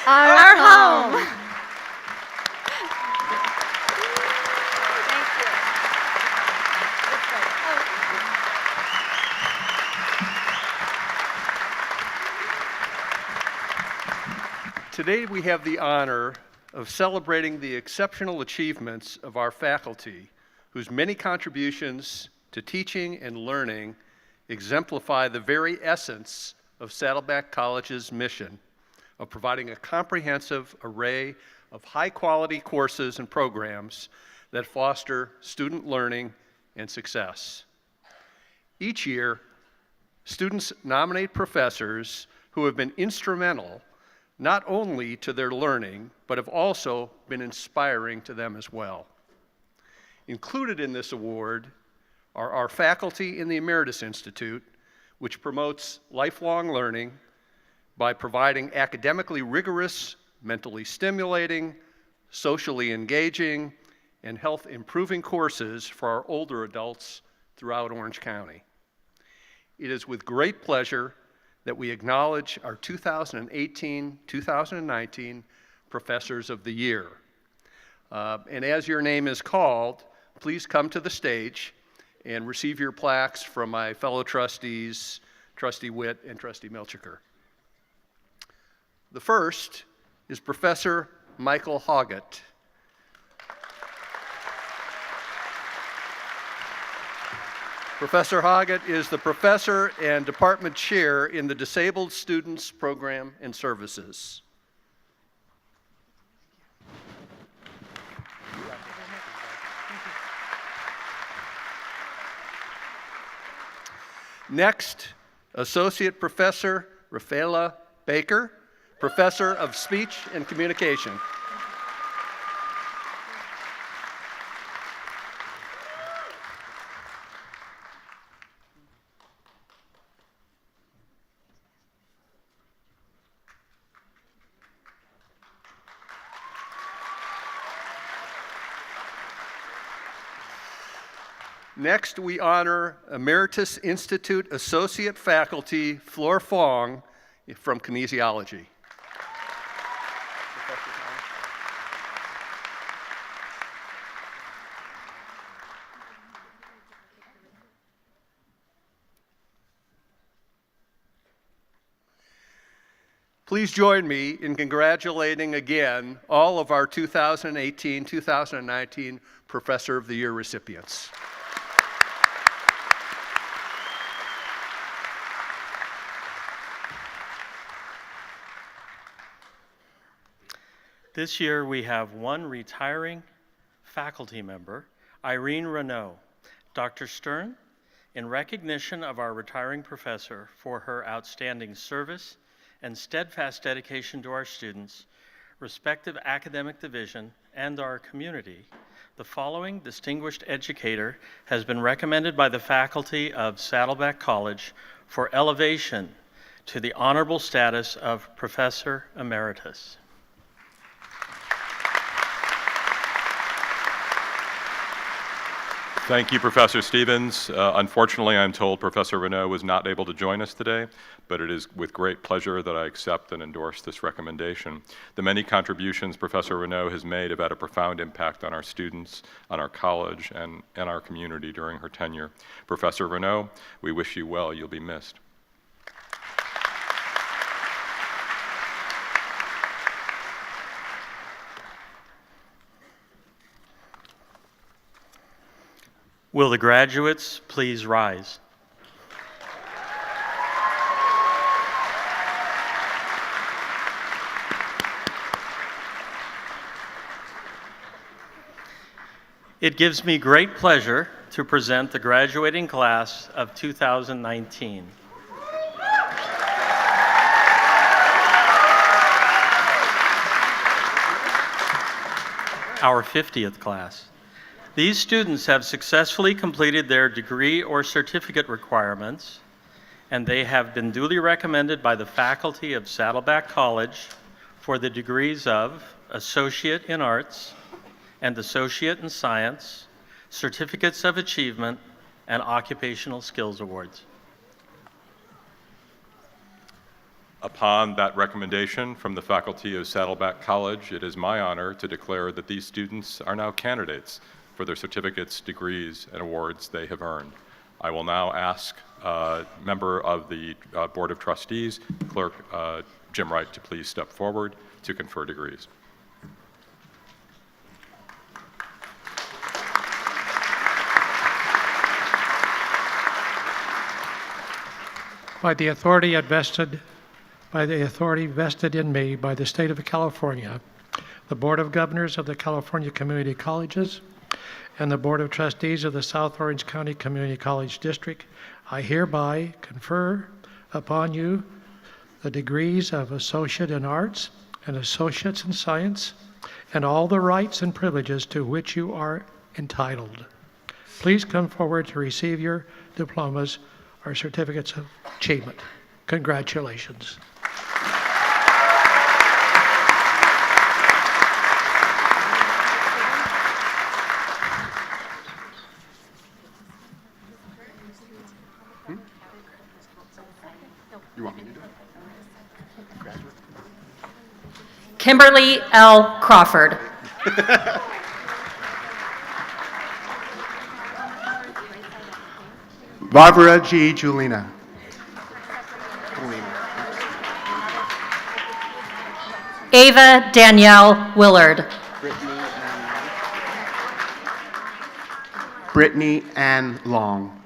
S3: our home.
S10: Today we have the honor of celebrating the exceptional achievements of our faculty, whose many contributions to teaching and learning exemplify the very essence of Saddleback College's mission of providing a comprehensive array of high-quality courses and programs that foster student learning and success. Each year, students nominate professors who have been instrumental not only to their learning, but have also been inspiring to them as well. Included in this award are our faculty in the Emeritus Institute, which promotes lifelong learning by providing academically rigorous, mentally stimulating, socially engaging, and health-improving courses for our older adults throughout Orange County. It is with great pleasure that we acknowledge our 2018-2019 Professors of the Year. And as your name is called, please come to the stage and receive your plaques from my fellow trustees, Trustee Witt and Trustee Milchiker. The first is Professor Michael Hoggett. Professor Hoggett is the professor and department chair in the Disabled Students Program and Services. Next, Associate Professor Rafaela Baker, Professor of Speech and Communication. Next, we honor Emeritus Institute Associate Faculty Flor Fong from Kinesiology. Please join me in congratulating again all of our 2018-2019 Professor of the Year recipients.
S11: This year we have one retiring faculty member, Irene Renaud. Dr. Stern, in recognition of our retiring professor for her outstanding service and steadfast dedication to our students, respective academic division, and our community, the following distinguished educator has been recommended by the faculty of Saddleback College for elevation to the honorable status of Professor Emeritus.
S1: Thank you, Professor Stevens. Unfortunately, I'm told Professor Renaud was not able to join us today, but it is with great pleasure that I accept and endorse this recommendation. The many contributions Professor Renaud has made have had a profound impact on our students, on our college, and our community during her tenure. Professor Renaud, we wish you well. You'll be missed.
S11: Will the graduates please rise? It gives me great pleasure to present the graduating class of 2019. Our 50th class. These students have successfully completed their degree or certificate requirements, and they have been duly recommended by the faculty of Saddleback College for the degrees of Associate in Arts and Associate in Science, Certificates of Achievement, and Occupational Skills Awards.
S1: Upon that recommendation from the faculty of Saddleback College, it is my honor to declare that these students are now candidates for their certificates, degrees, and awards they have earned. I will now ask member of the Board of Trustees, Clerk Jim Wright, to please step forward to confer degrees.
S4: By the authority vested in me by the State of California, the Board of Governors of the California Community Colleges, and the Board of Trustees of the South Orange County Community College District, I hereby confer upon you the degrees of Associate in Arts and Associates in Science, and all the rights and privileges to which you are entitled. Please come forward to receive your diplomas or certificates of achievement. Congratulations.
S12: You want me to do it?
S13: Kimberly L. Crawford.
S12: Barbara G. Julina.
S13: Ava Danielle Willard.
S12: Brittany Ann Long.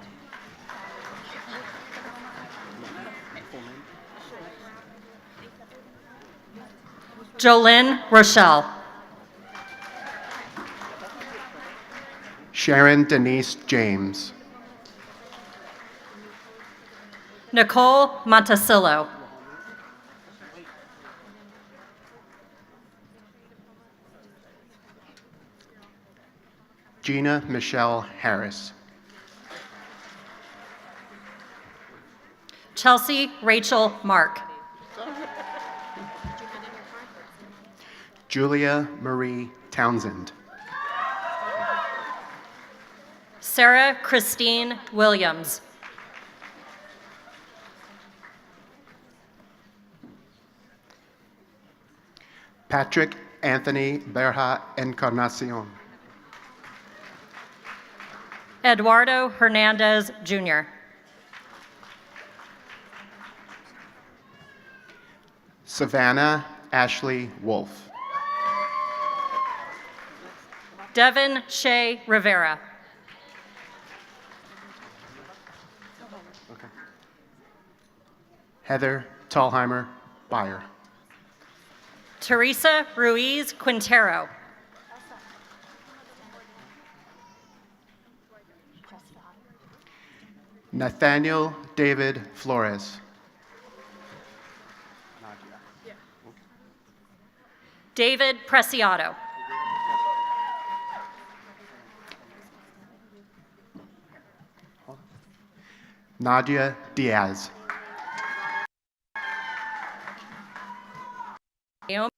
S13: Jolynn Rochelle.
S12: Sharon Denise James.
S13: Nicole Montesillo.
S12: Gina Michelle Harris.
S13: Chelsea Rachel Mark.
S12: Julia Marie Townsend.
S13: Sarah Christine Williams.
S12: Patrick Anthony Berja Encarnacion.
S13: Eduardo Hernandez Jr.
S12: Savannah Ashley Wolf.
S13: Devin Shea Rivera.
S12: Heather Tallheimer Beyer.
S13: Teresa Ruiz Quintero.
S12: Nathaniel David Flores.
S13: David Preciado.
S12: Nadia Diaz.
S13: Naomi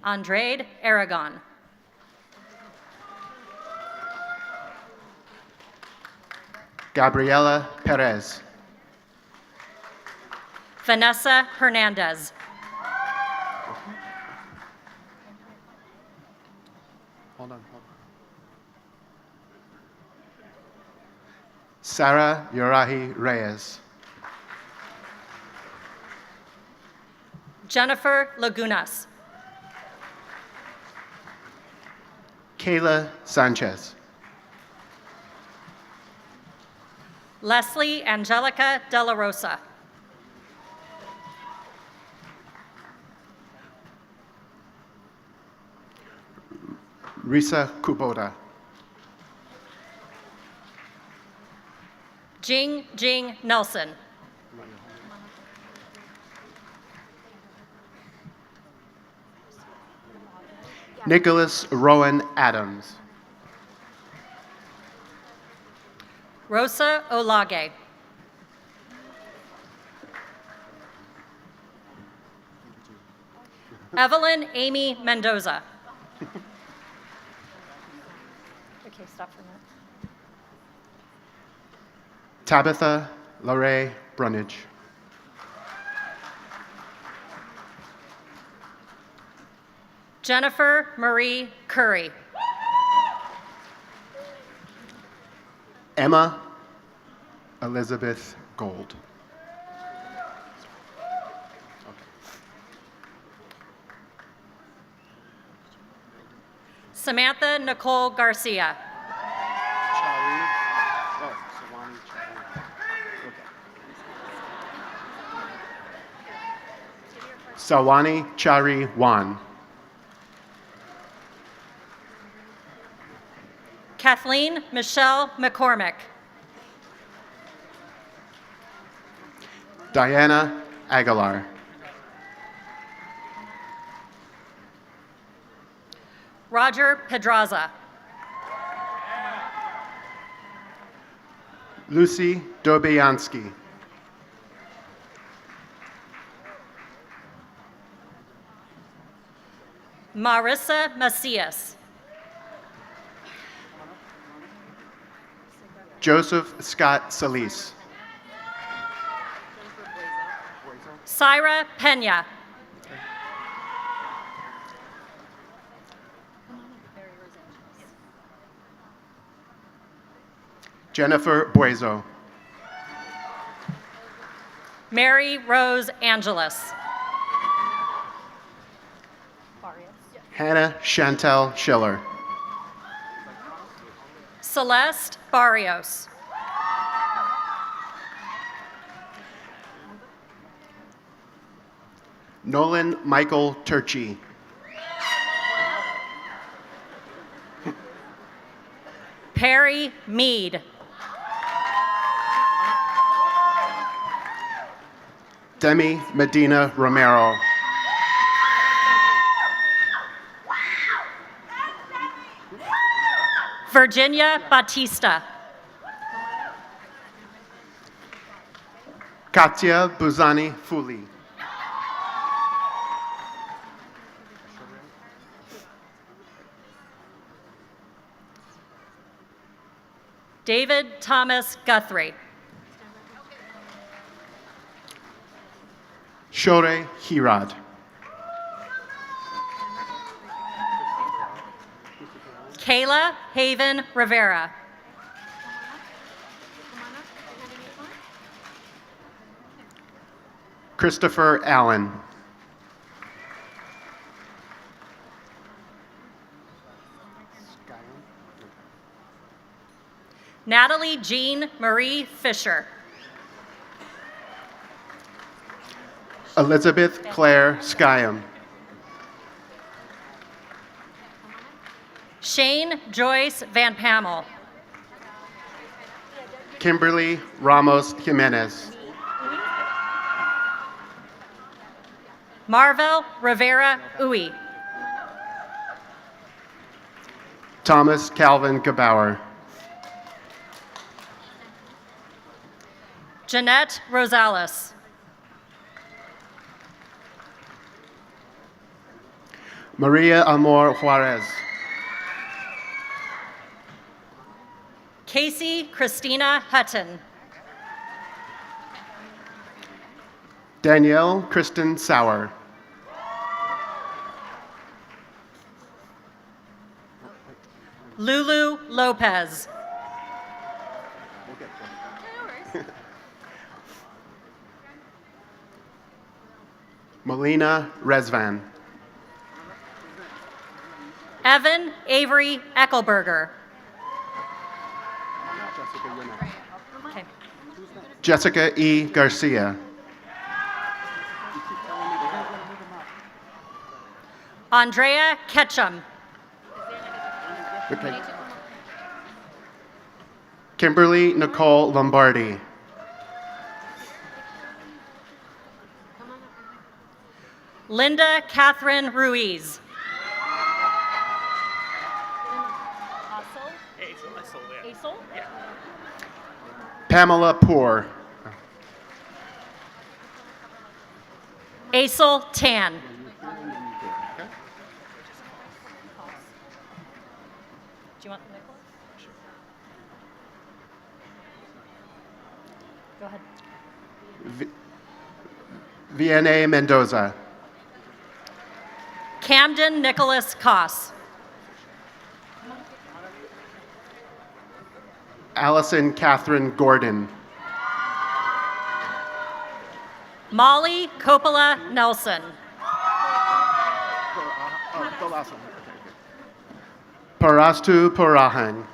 S13: Andrade Aragon.
S12: Gabriela Perez.
S13: Vanessa Hernandez.
S12: Hold on. Sarah Yorahi Reyes.
S13: Jennifer Lagunas.
S12: Kayla Sanchez.
S13: Leslie Angelica De La Rosa.
S12: Risa Kubota.
S13: Jing Jing Nelson.
S12: Nicholas Rowan Adams.
S13: Rosa Olage. Evelyn Amy Mendoza. Okay, stop for a minute.
S12: Tabitha Lorraine Brunage.
S13: Jennifer Marie Curry.
S12: Emma Elizabeth Gold.
S13: Samantha Nicole Garcia.
S12: Sawani Chari Wan.
S13: Kathleen Michelle McCormick.
S12: Diana Aguilar.
S13: Roger Pedraza.
S12: Lucy Dobiansky.
S13: Marissa Macias.
S12: Joseph Scott Solis.
S13: Syra Pena.
S12: Jennifer Buezo.
S13: Mary Rose Angeles.
S12: Hannah Chantel Schiller.
S13: Celeste Barrios.
S12: Nolan Michael Turchi.
S13: Perry Mead.
S12: Demi Medina Romero.
S13: Virginia Batista.
S12: Katia Buzani Fuli.
S13: David Thomas Guthrie.
S12: Shore Hirad.
S13: Kayla Haven Rivera.
S12: Christopher Allen.
S13: Natalie Jean Marie Fisher.
S12: Elizabeth Claire Skyam.
S13: Shane Joyce Van Pamel.
S12: Kimberly Ramos Jimenez.
S13: Marvel Rivera Uy.
S12: Thomas Calvin Gebauer.
S13: Jeanette Rosales.
S12: Maria Amor Juarez.
S13: Casey Christina Hutton.
S12: Danielle Kristen Sauer.
S13: Lulu Lopez.
S12: Melina Rezvan.
S13: Evan Avery Eckelberger. Okay.
S12: Jessica E. Garcia.
S13: Andrea Ketchum.
S12: Okay. Kimberly Nicole Lombardi.
S13: Linda Catherine Ruiz.
S12: Pamela Poor.
S13: Aisel Tan. Do you want the nickel? Go ahead.
S12: Vianney Mendoza.
S13: Camden Nicholas Koss.
S12: Allison Catherine Gordon.
S13: Molly Coppola Nelson.
S12: Parastu Purahan.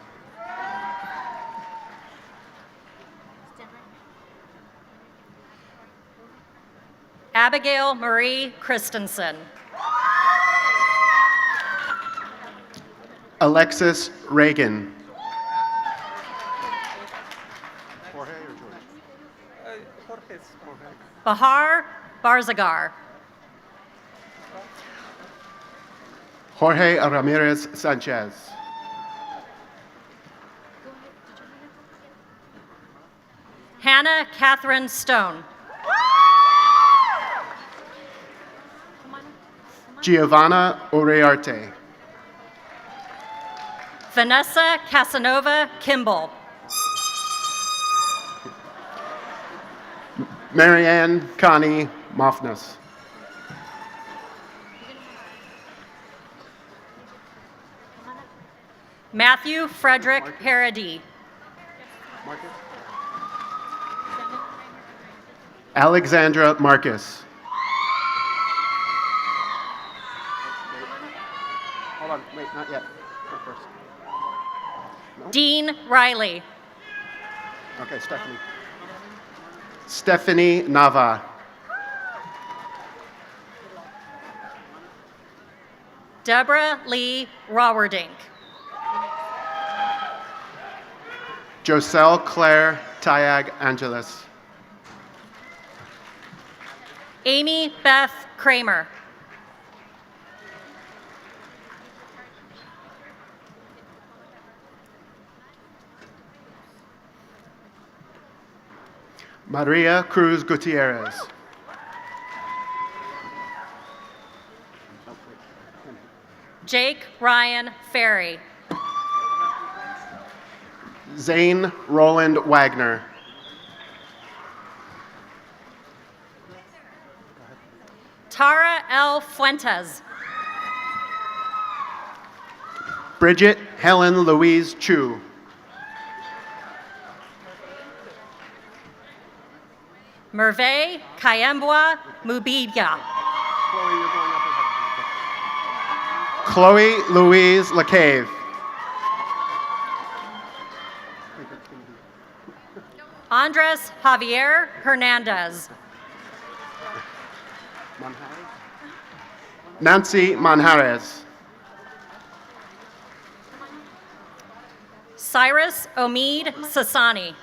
S13: Abigail Marie Christensen.
S12: Alexis Reagan.
S13: Bahar Barzagar.
S12: Jorge Ramirez Sanchez.
S13: Hannah Catherine Stone.
S12: Giovanna Uriarte.
S13: Vanessa Casanova Kimball.
S12: Marianne Connie Mofness.
S13: Matthew Frederick Paradis.
S12: Alexandra Marcus. Hold on, wait, not yet. Go first.
S13: Dean Riley.
S12: Okay, Stephanie. Stephanie Nava.
S13: Deborah Lee Rawerdink.
S12: Joselle Claire Tyag Angeles.
S13: Amy Beth Kramer.
S12: Maria Cruz Gutierrez.
S13: Jake Ryan Ferry.
S12: Zane Roland Wagner.
S13: Tara L. Fuentes.
S12: Bridget Helen Louise Chu.
S13: Merve Kayembwa Mubiga.
S12: Chloe Louise LaCave.
S13: Andres Javier Hernandez.
S12: Nancy Manjarez.
S13: Cyrus Omid Sassani.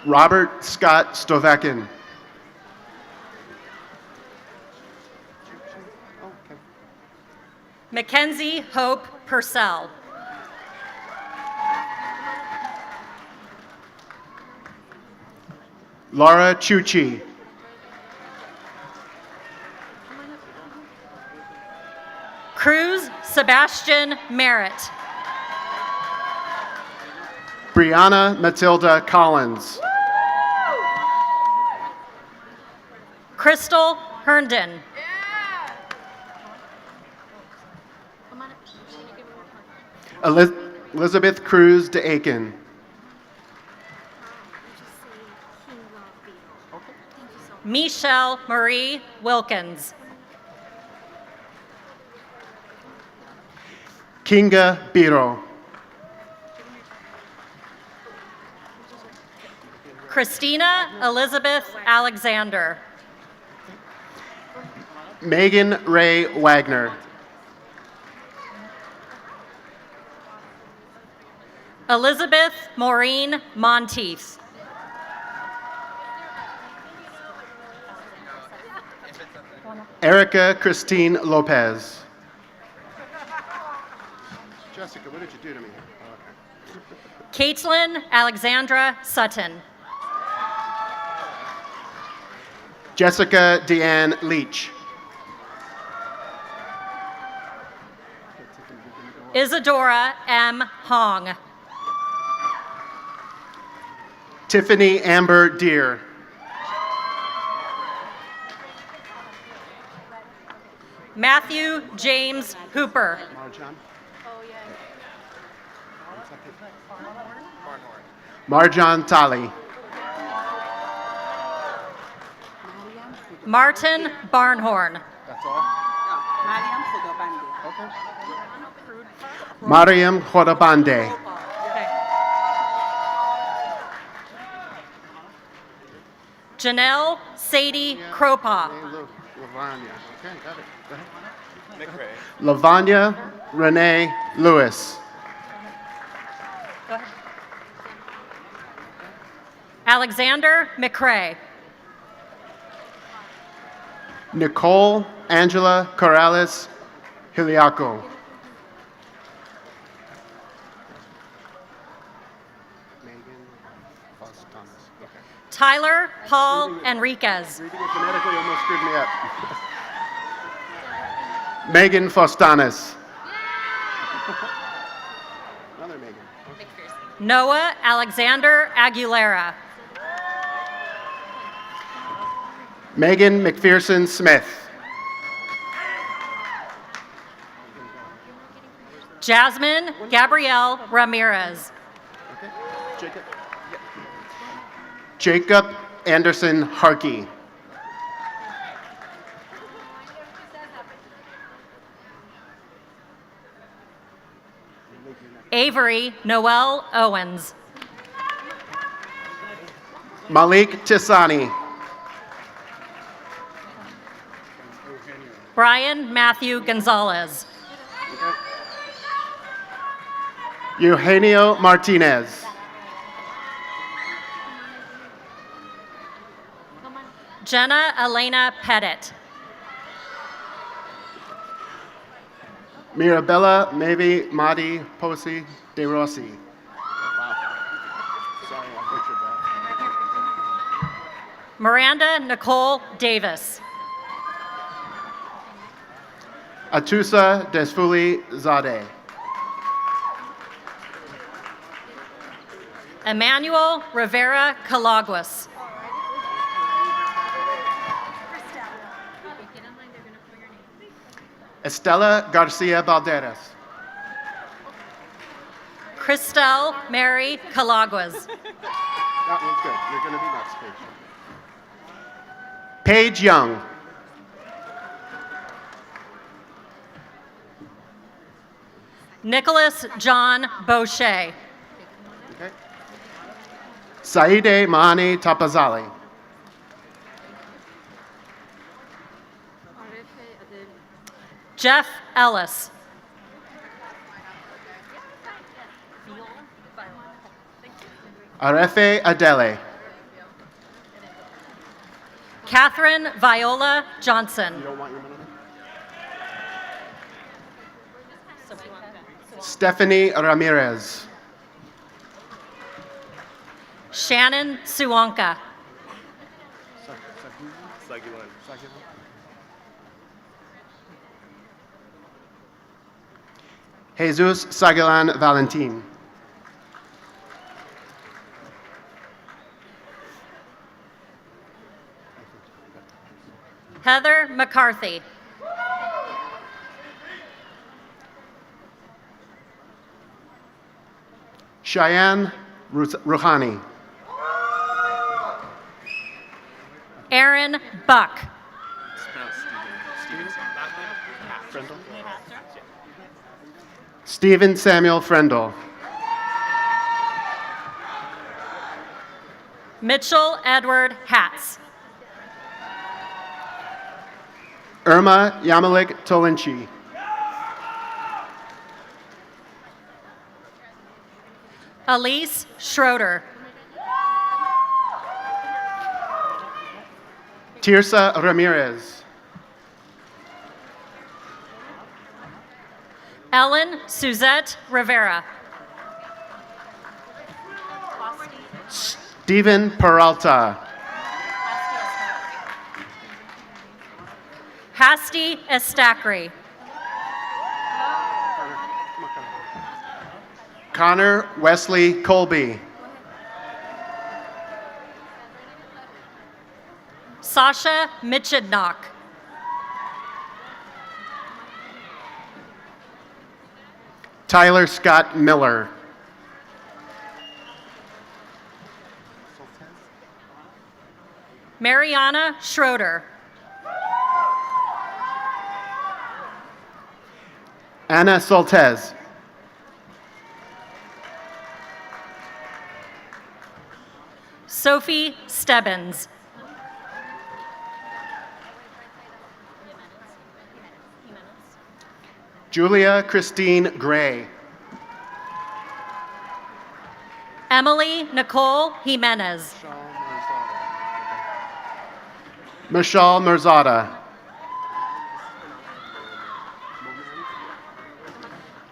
S12: Robert Scott Stovakin.
S13: Mackenzie Hope Purcell.
S12: Laura Chuchi.
S13: Cruz Sebastian Merritt.
S12: Brianna Matilda Collins.
S13: Crystal Herndon.
S12: Elizabeth Cruz de Aiken.
S13: Michelle Marie Wilkins.
S12: Kinga Biro.
S13: Christina Elizabeth Alexander.
S12: Megan Ray Wagner.
S13: Elizabeth Maureen Monteith.
S12: Erica Christine Lopez. Jessica, what did you do to me? Oh, okay.
S13: Caitlin Alexandra Sutton.
S12: Jessica Deanne Leach.
S13: Isadora M. Hong.
S12: Tiffany Amber Deer.
S13: Matthew James Hooper.
S12: Marjan Tali.
S13: Martin Barnhorn.
S12: That's all? Mariam Khorabande.
S13: Janelle Sadie Kropa.
S12: Lavanya. Okay, got it. Go ahead. Lavanya Renee Lewis.
S13: Alexander McCrae.
S12: Nicole Angela Corrales Hiliaco.
S13: Tyler Paul Enriquez.
S12: Reading it phonetically almost screwed me up. Megan Fostanis. Another Megan.
S13: Noah Alexander Aguilera.
S12: Megan McPherson Smith.
S13: Jasmine Gabrielle Ramirez.
S12: Jacob. Jacob Anderson Harkey.
S13: Avery Noel Owens.
S12: Malik Tisani.
S13: Brian Matthew Gonzalez.
S12: Eugenio Martinez.
S13: Jenna Elena Pettit.
S12: Mirabella Maybe Madi Posi De Rossi. Wow. Sorry, I butchered that.
S13: Miranda Nicole Davis.
S12: Atusa Desfuli Zadeh.
S13: Emmanuel Rivera Calaguas.
S12: Estela Garcia Balderas.
S13: Christelle Mary Calaguas.
S12: That one's good. You're going to be next, Paige. Paige Young.
S13: Nicholas John Boucher.
S12: Okay. Saide Mahani Tapazali.
S13: Jeff Ellis.
S12: Arefe Adele.
S13: Catherine Viola Johnson.
S12: Stephanie Ramirez.
S13: Shannon Suonka.
S12: Jesus Sagilan Valentin.
S13: Heather McCarthy.
S12: Cheyenne Ruhani.
S13: Aaron Buck.
S12: Stephen Samuel Frendel.
S13: Mitchell Edward Hatz.
S12: Irma Yamalik Tolinchi.
S13: Elise Schroeder.
S12: Tirsa Ramirez.
S13: Ellen Suzette Rivera.
S12: Stephen Peralta.
S13: Hasti Estacri.
S12: Connor Wesley Colby.
S13: Sasha Michidnock.
S12: Tyler Scott Miller.
S13: Mariana Schroeder.
S12: Anna Soltez.
S13: Sophie Stebbins.
S12: Julia Christine Gray.
S13: Emily Nicole Jimenez.
S12: Michelle Merzada.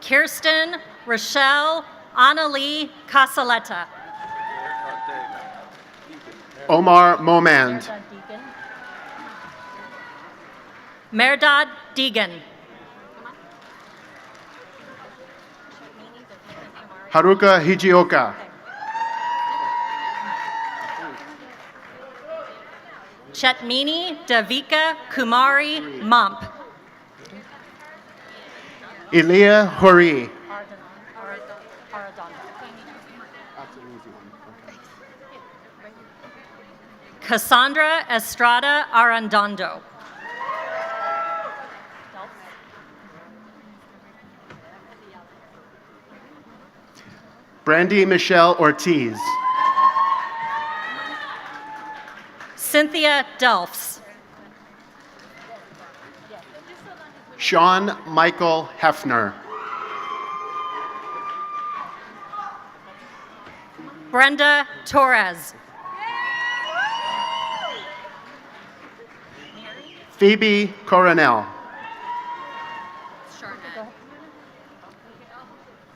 S13: Kirsten Rochelle Annalie Casaletta.
S12: Omar Momand.
S13: Merdad Deegan.
S12: Haruka Hijioka.
S13: Chetmini Davika Kumari Mump.
S12: Elia Hori.
S13: Cassandra Estrada Arandando.
S12: Brandy Michelle Ortiz.
S13: Cynthia Delphs.
S12: Sean Michael Hefner.
S13: Brenda Torres.
S12: Phoebe Coronel.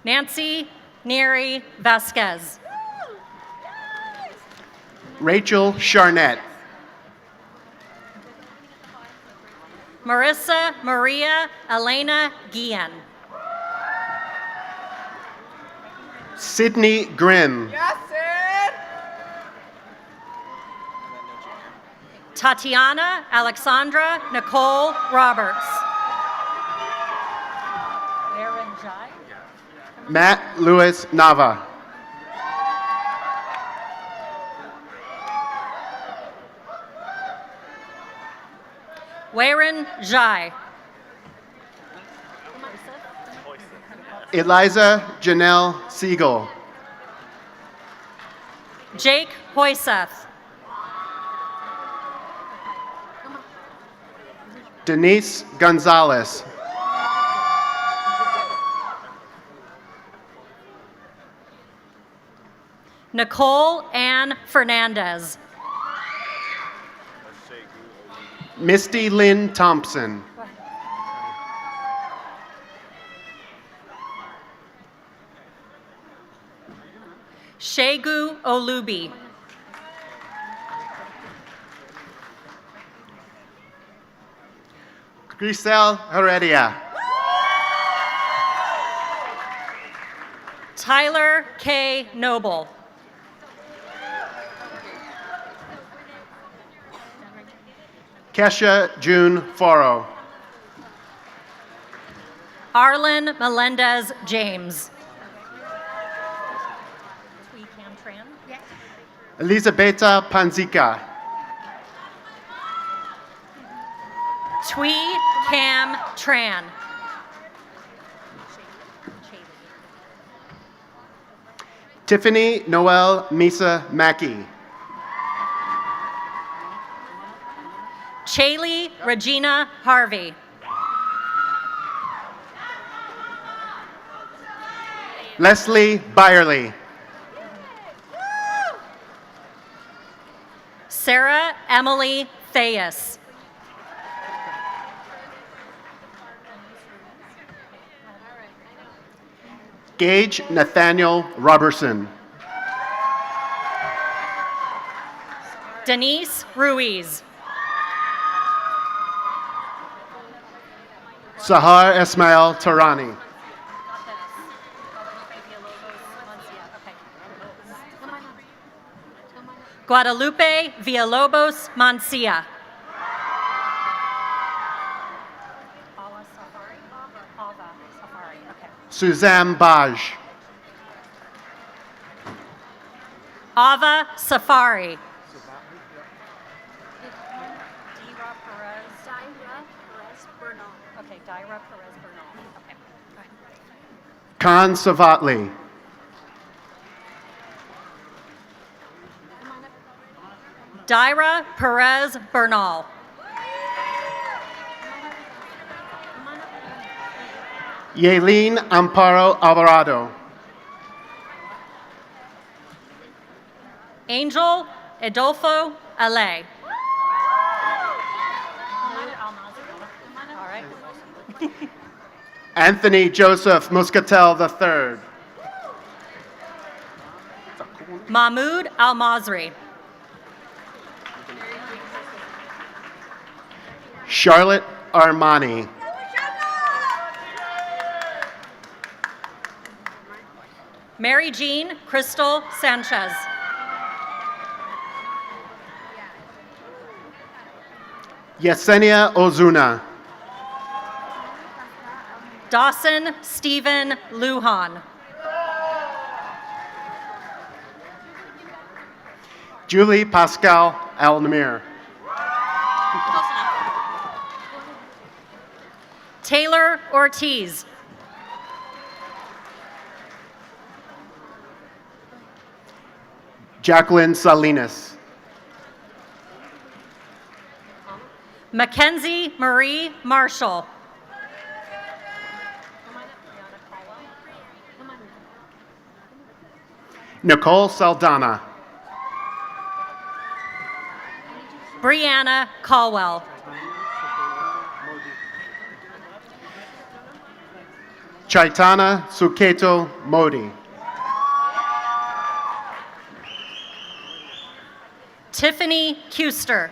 S13: Nancy Neri Vasquez.
S12: Rachel Charnett.
S13: Marissa Maria Elena Guillen.
S12: Sydney Grimm.
S13: Tatiana Alexandra Nicole Roberts.
S12: Matt Lewis Nava.
S13: Weiren Jai.
S12: Eliza Janelle Siegel.
S13: Jake Hoyseth.
S12: Denise Gonzalez.
S13: Nicole Ann Fernandez.
S12: Misty Lynn Thompson.
S13: Shegu Olubi.
S12: Grisel Heredia.
S13: Tyler K. Noble.
S12: Kesha June Foro.
S13: Arlen Melendez James.
S12: Elisabetta Panzica.
S13: Twee Cam Tran.
S12: Tiffany Noel Misa Mackey.
S13: Chaley Regina Harvey.
S12: Leslie Byerly.
S13: Sarah Emily Thayas.
S12: Gage Nathaniel Robertson.
S13: Denise Ruiz.
S12: Sahar Ismail Tarani.
S13: Guadalupe Villalobos Mancia.
S12: Suzanne Baj.
S13: Ava Safari.
S12: Khan Savatli.
S13: Dyra Perez Bernal.
S12: Yaelin Amparo Alvarado.
S13: Angel Adolfo Ale.
S12: Anthony Joseph Muscatel III.
S13: Mahmoud Al-Masri.
S12: Charlotte Armani.
S13: Mary Jean Crystal Sanchez.
S12: Yesenia Ozuna.
S13: Dawson Stephen Lujan.
S12: Julie Pascal Alnamir.
S13: Taylor Ortiz.
S12: Jacqueline Salinas.
S13: Mackenzie Marie Marshall.
S12: Nicole Saldana.
S13: Brianna Caldwell.
S12: Chaitana Suketo Modi.
S13: Tiffany Kuster.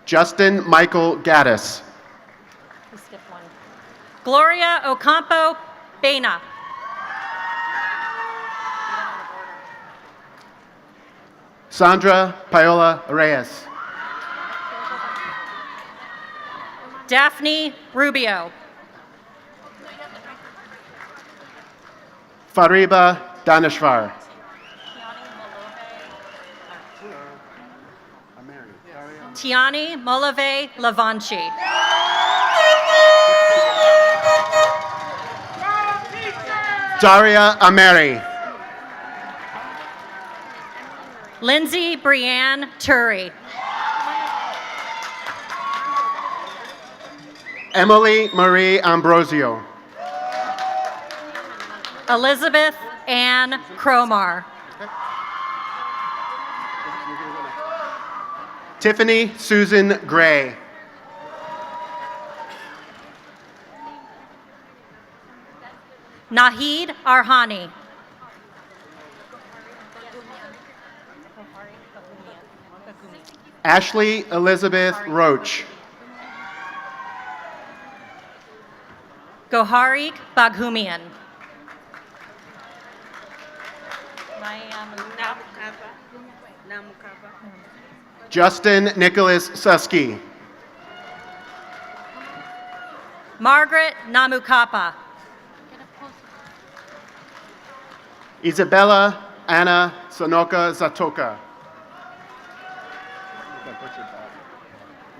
S12: Justin Michael Gaddis.
S13: Gloria Ocampo Bena.
S12: Sandra Paola Reyes.
S13: Daphne Rubio.
S12: Fariba Daneshvar.
S13: Tiani Molave Lavanchi.
S12: Daria Ameri.
S13: Lindsay Brianne Turi.
S12: Emily Marie Ambrosio.
S13: Elizabeth Ann Cromar.
S12: Tiffany Susan Gray.
S13: Nahid Arhani.
S12: Ashley Elizabeth Roach.
S13: Goharik Baghumian.
S12: Justin Nicholas Susky.
S13: Margaret Namukapa.
S12: Isabella Anna Sonoka Zatoka.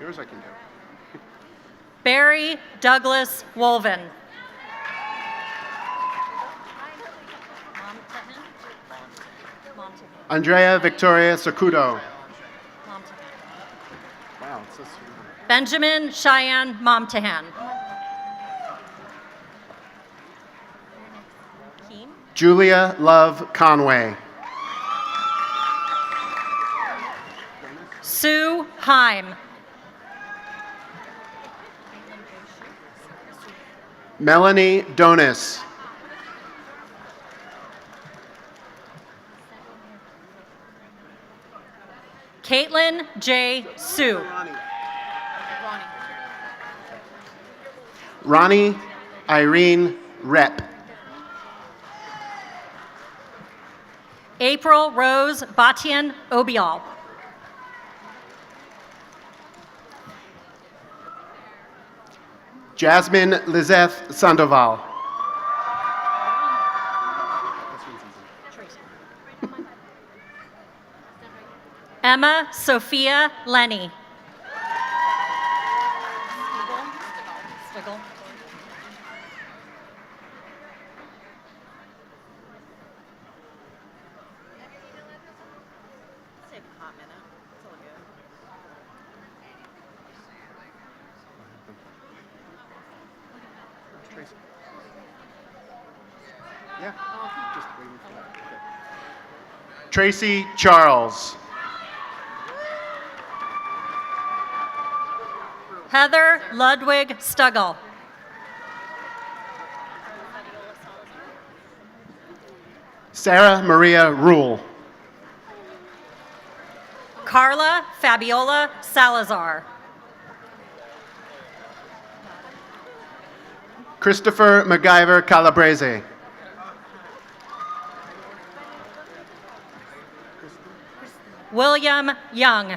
S12: Yours I can do.
S13: Barry Douglas Wolven.
S12: Andrea Victoria Sacudo. Wow, it's so sweet.
S13: Benjamin Cheyenne Momtahan.
S12: Julia Love Conway.
S13: Sue Heim.
S12: Melanie Donis.
S13: Caitlin J. Sue.
S12: Ronnie Irene Rep.
S13: April Rose Batian Obial.
S12: Jasmine Lizeth Sandoval.
S13: Emma Sophia Lenny.
S12: Yeah, just waiting for that. Okay. Tracy Charles.
S13: Heather Ludwig Stuggle.
S12: Sarah Maria Rule.
S13: Carla Fabiola Salazar.
S12: Christopher MacGyver Calabrese.
S13: William Young.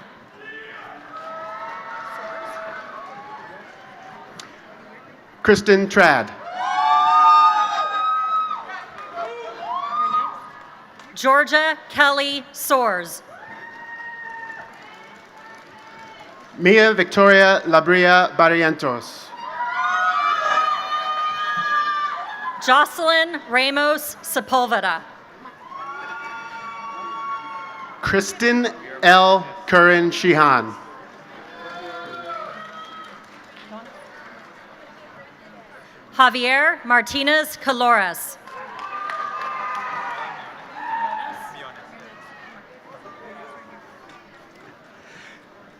S12: Kristen Trad.
S13: Georgia Kelly Soares.
S12: Mia Victoria Labria Barrientos.
S13: Jocelyn Ramos Sepulveda.
S12: Kristen L. Curran Sheehan.
S13: Javier Martinez Colores.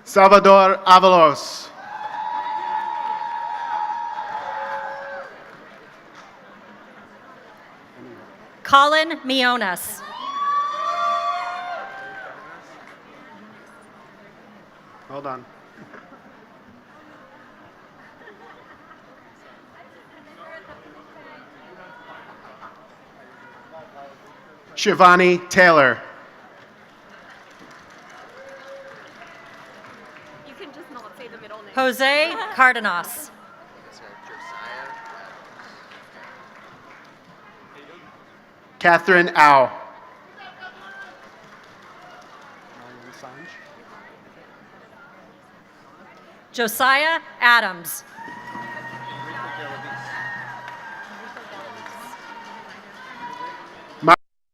S12: Salvador Avalos.
S13: Colin Mionas.
S12: Hold on. Shivani Taylor.
S14: You can just not say the middle name.
S13: Jose Cardenas.
S12: Catherine Au.
S13: Josiah Adams.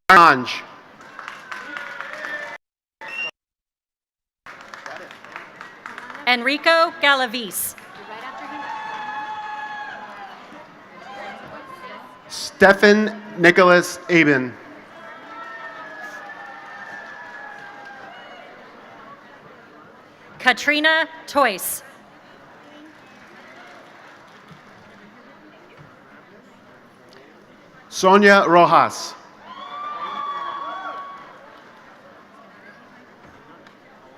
S12: Anj.
S13: Enrico Galavis.
S12: Stefan Nicholas Aben.
S13: Katrina Toyce.
S12: Sonia Rojas.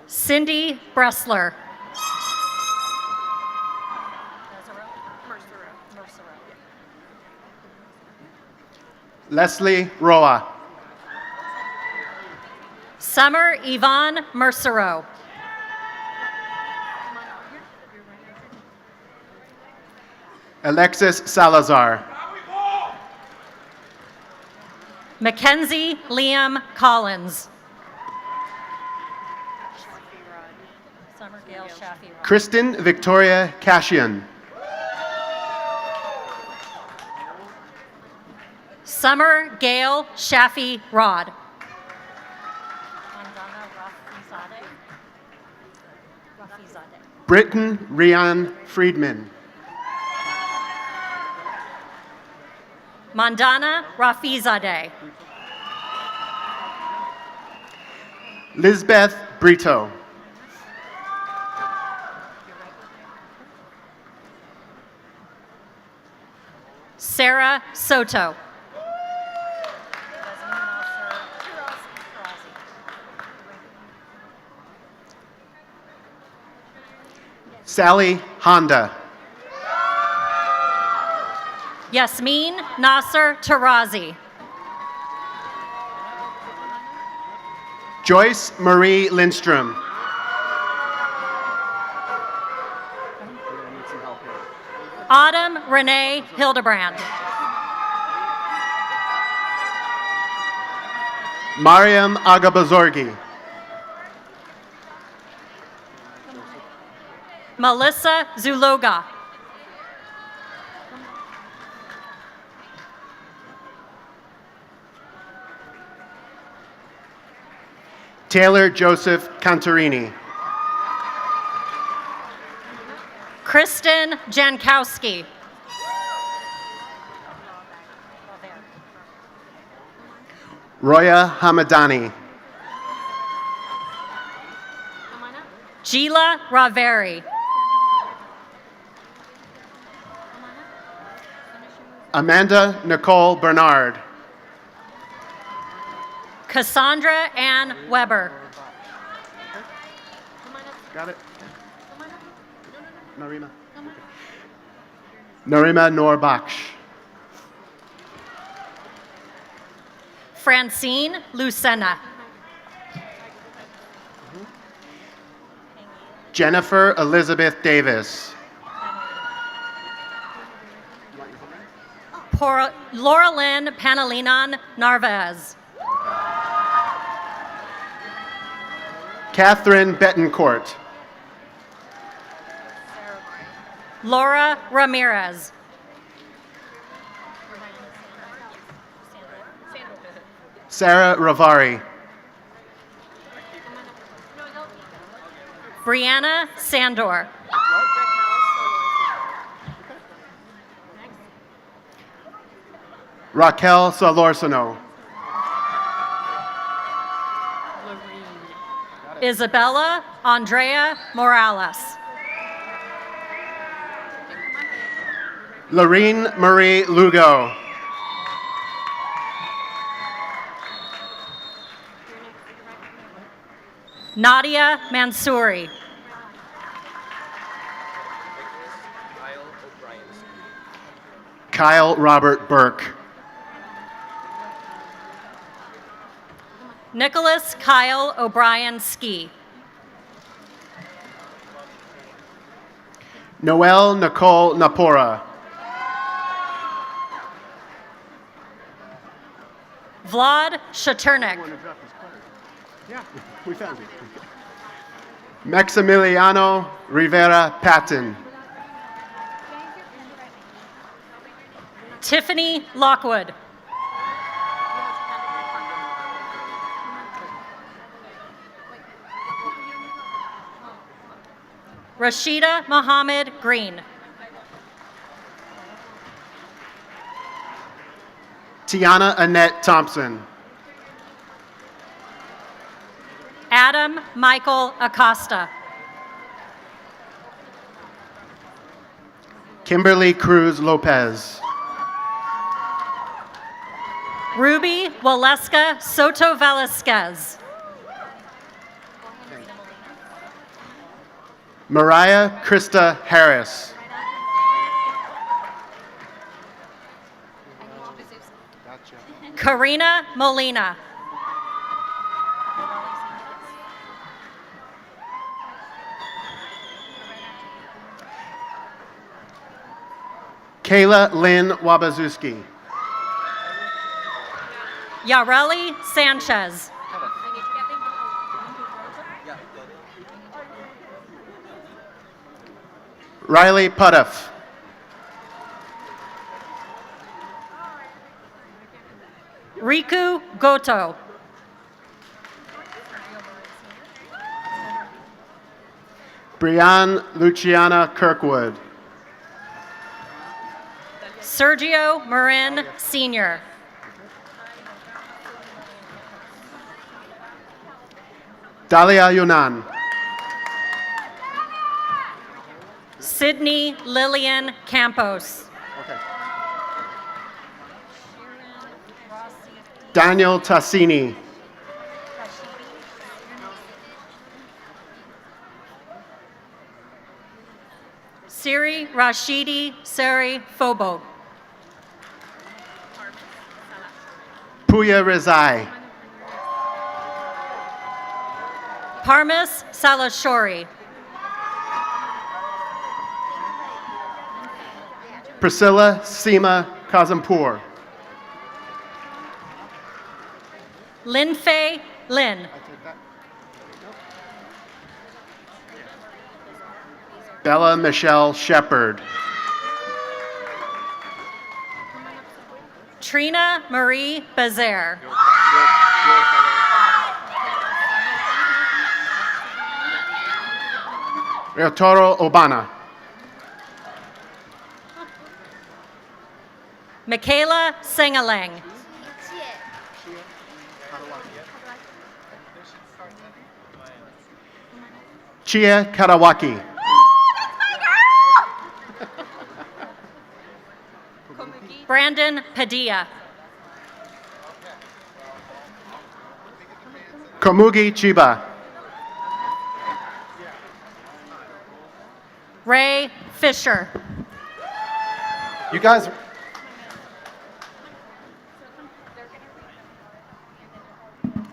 S13: Cindy Bressler.
S12: Leslie Roa.
S13: Summer Yvonne Mercero.
S12: Alexis Salazar.
S13: Mackenzie Liam Collins. Summer Gail Shafi.
S12: Kristen Victoria Cashian.
S13: Summer Gail Shafi Rod.
S12: Britton Rian Friedman.
S13: Mandana Rafizadeh.
S12: Lisbeth Brito.
S13: Sarah Soto.
S12: Sally Honda.
S13: Yasmin Nasser Tarazi.
S12: Joyce Marie Lindstrom.
S13: Autumn Renee Hildebrand.
S12: Mariam Agabazorgi.
S13: Melissa Zuloga.
S12: Taylor Joseph Cantarini.
S13: Kristen Jankowski.
S12: Roya Hamadani.
S13: Gila Raveri.
S12: Amanda Nicole Bernard.
S13: Cassandra Ann Weber.
S12: Got it. Narima. Narima Norbaksh.
S13: Francine Lucena.
S12: Jennifer Elizabeth Davis.
S13: Laura Lynn Panalinan Narvaez.
S12: Catherine Betancourt.
S13: Laura Ramirez.
S12: Sarah Ravari.
S13: Brianna Sandor.
S12: Raquel Solorzano.
S13: Isabella Andrea Morales.
S12: Lorene Marie Lugo.
S13: Nadia Mansouri.
S12: Kyle Robert Burke.
S13: Nicholas Kyle O'Brien Ski.
S12: Noelle Nicole Napora.
S13: Vlad Shaturnik.
S12: Yeah, we found it. Maximiliano Rivera Patton.
S13: Tiffany Lockwood. Rashida Mohammed Green.
S12: Tiana Annette Thompson.
S13: Adam Michael Acosta.
S12: Kimberly Cruz Lopez.
S13: Ruby Waleska Soto Velasquez.
S12: Mariah Krista Harris.
S13: Karina Molina.
S12: Kayla Lynn Wabazuski.
S13: Yareli Sanchez.
S12: Riley Putoff.
S13: Riku Goto.
S12: Brianne Luciana Kirkwood.
S13: Sergio Marin Sr.
S12: Dalia Yunan.
S13: Sydney Lillian Campos.
S12: Daniel Tassini.
S13: Siri Rashidi Sari Fobo.
S12: Puya Rezai.
S13: Parmis Salashori.
S12: Priscilla Seema Kazampur.
S13: Lin Fei Lin.
S12: Bella Michelle Shepard.
S13: Trina Marie Bazaire.
S12: Reotoro Obana.
S13: Michaela Sengalang.
S12: Chia Karawaki.
S13: Brandon Padilla.
S12: Komugi Chiba.
S13: Ray Fisher.
S12: You guys.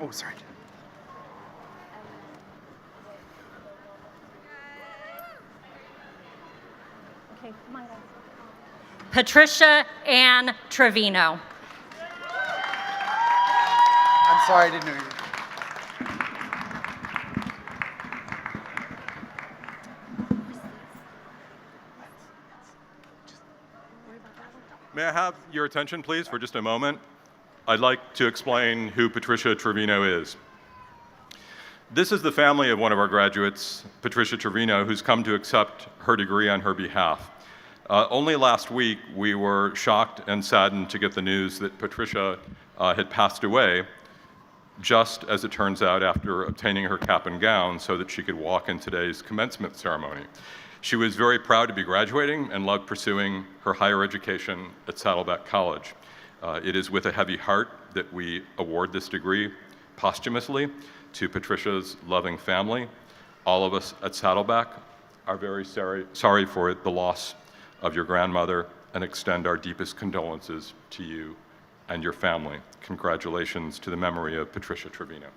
S12: Oh, sorry.
S13: Patricia Ann Trevino.
S12: I'm sorry, I didn't know you.
S1: May I have your attention, please, for just a moment? I'd like to explain who Patricia Trevino is. This is the family of one of our graduates, Patricia Trevino, who's come to accept her degree on her behalf. Only last week, we were shocked and saddened to get the news that Patricia had passed away, just as it turns out, after obtaining her cap and gown so that she could walk in today's commencement ceremony. She was very proud to be graduating and loved pursuing her higher education at Saddleback College. It is with a heavy heart that we award this degree posthumously to Patricia's loving family. All of us at Saddleback are very sorry for the loss of your grandmother and extend our deepest condolences to you and your family. Congratulations to the memory of Patricia Trevino.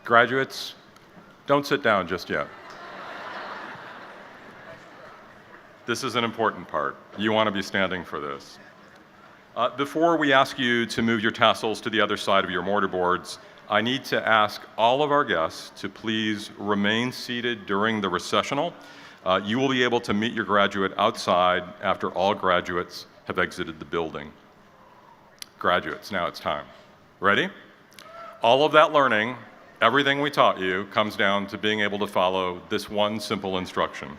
S1: Graduates, don't sit down just yet. This is an important part. You want to be standing for this. Before we ask you to move your tassels to the other side of your mortarboards, I need to ask all of our guests to please remain seated during the recessional. You will be able to meet your graduate outside after all graduates have exited the building. Graduates, now it's time. Ready? All of that learning, everything we taught you, comes down to being able to follow this one simple instruction.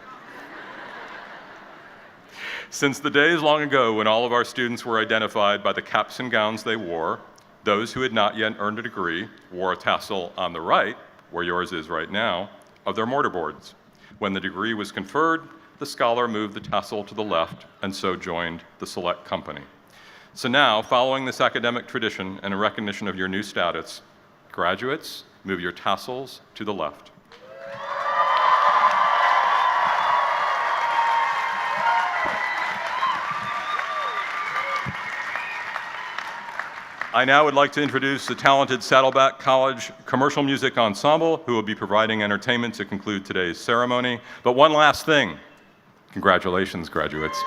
S1: Since the days long ago when all of our students were identified by the caps and gowns they wore, those who had not yet earned a degree wore a tassel on the right, where yours is right now, of their mortarboards. When the degree was conferred, the scholar moved the tassel to the left and so joined the select company. So now, following this academic tradition and in recognition of your new status, graduates, move your tassels to the left. I now would like to introduce the talented Saddleback College Commercial Music Ensemble, who will be providing entertainment to conclude today's ceremony. But one last thing. Congratulations, graduates.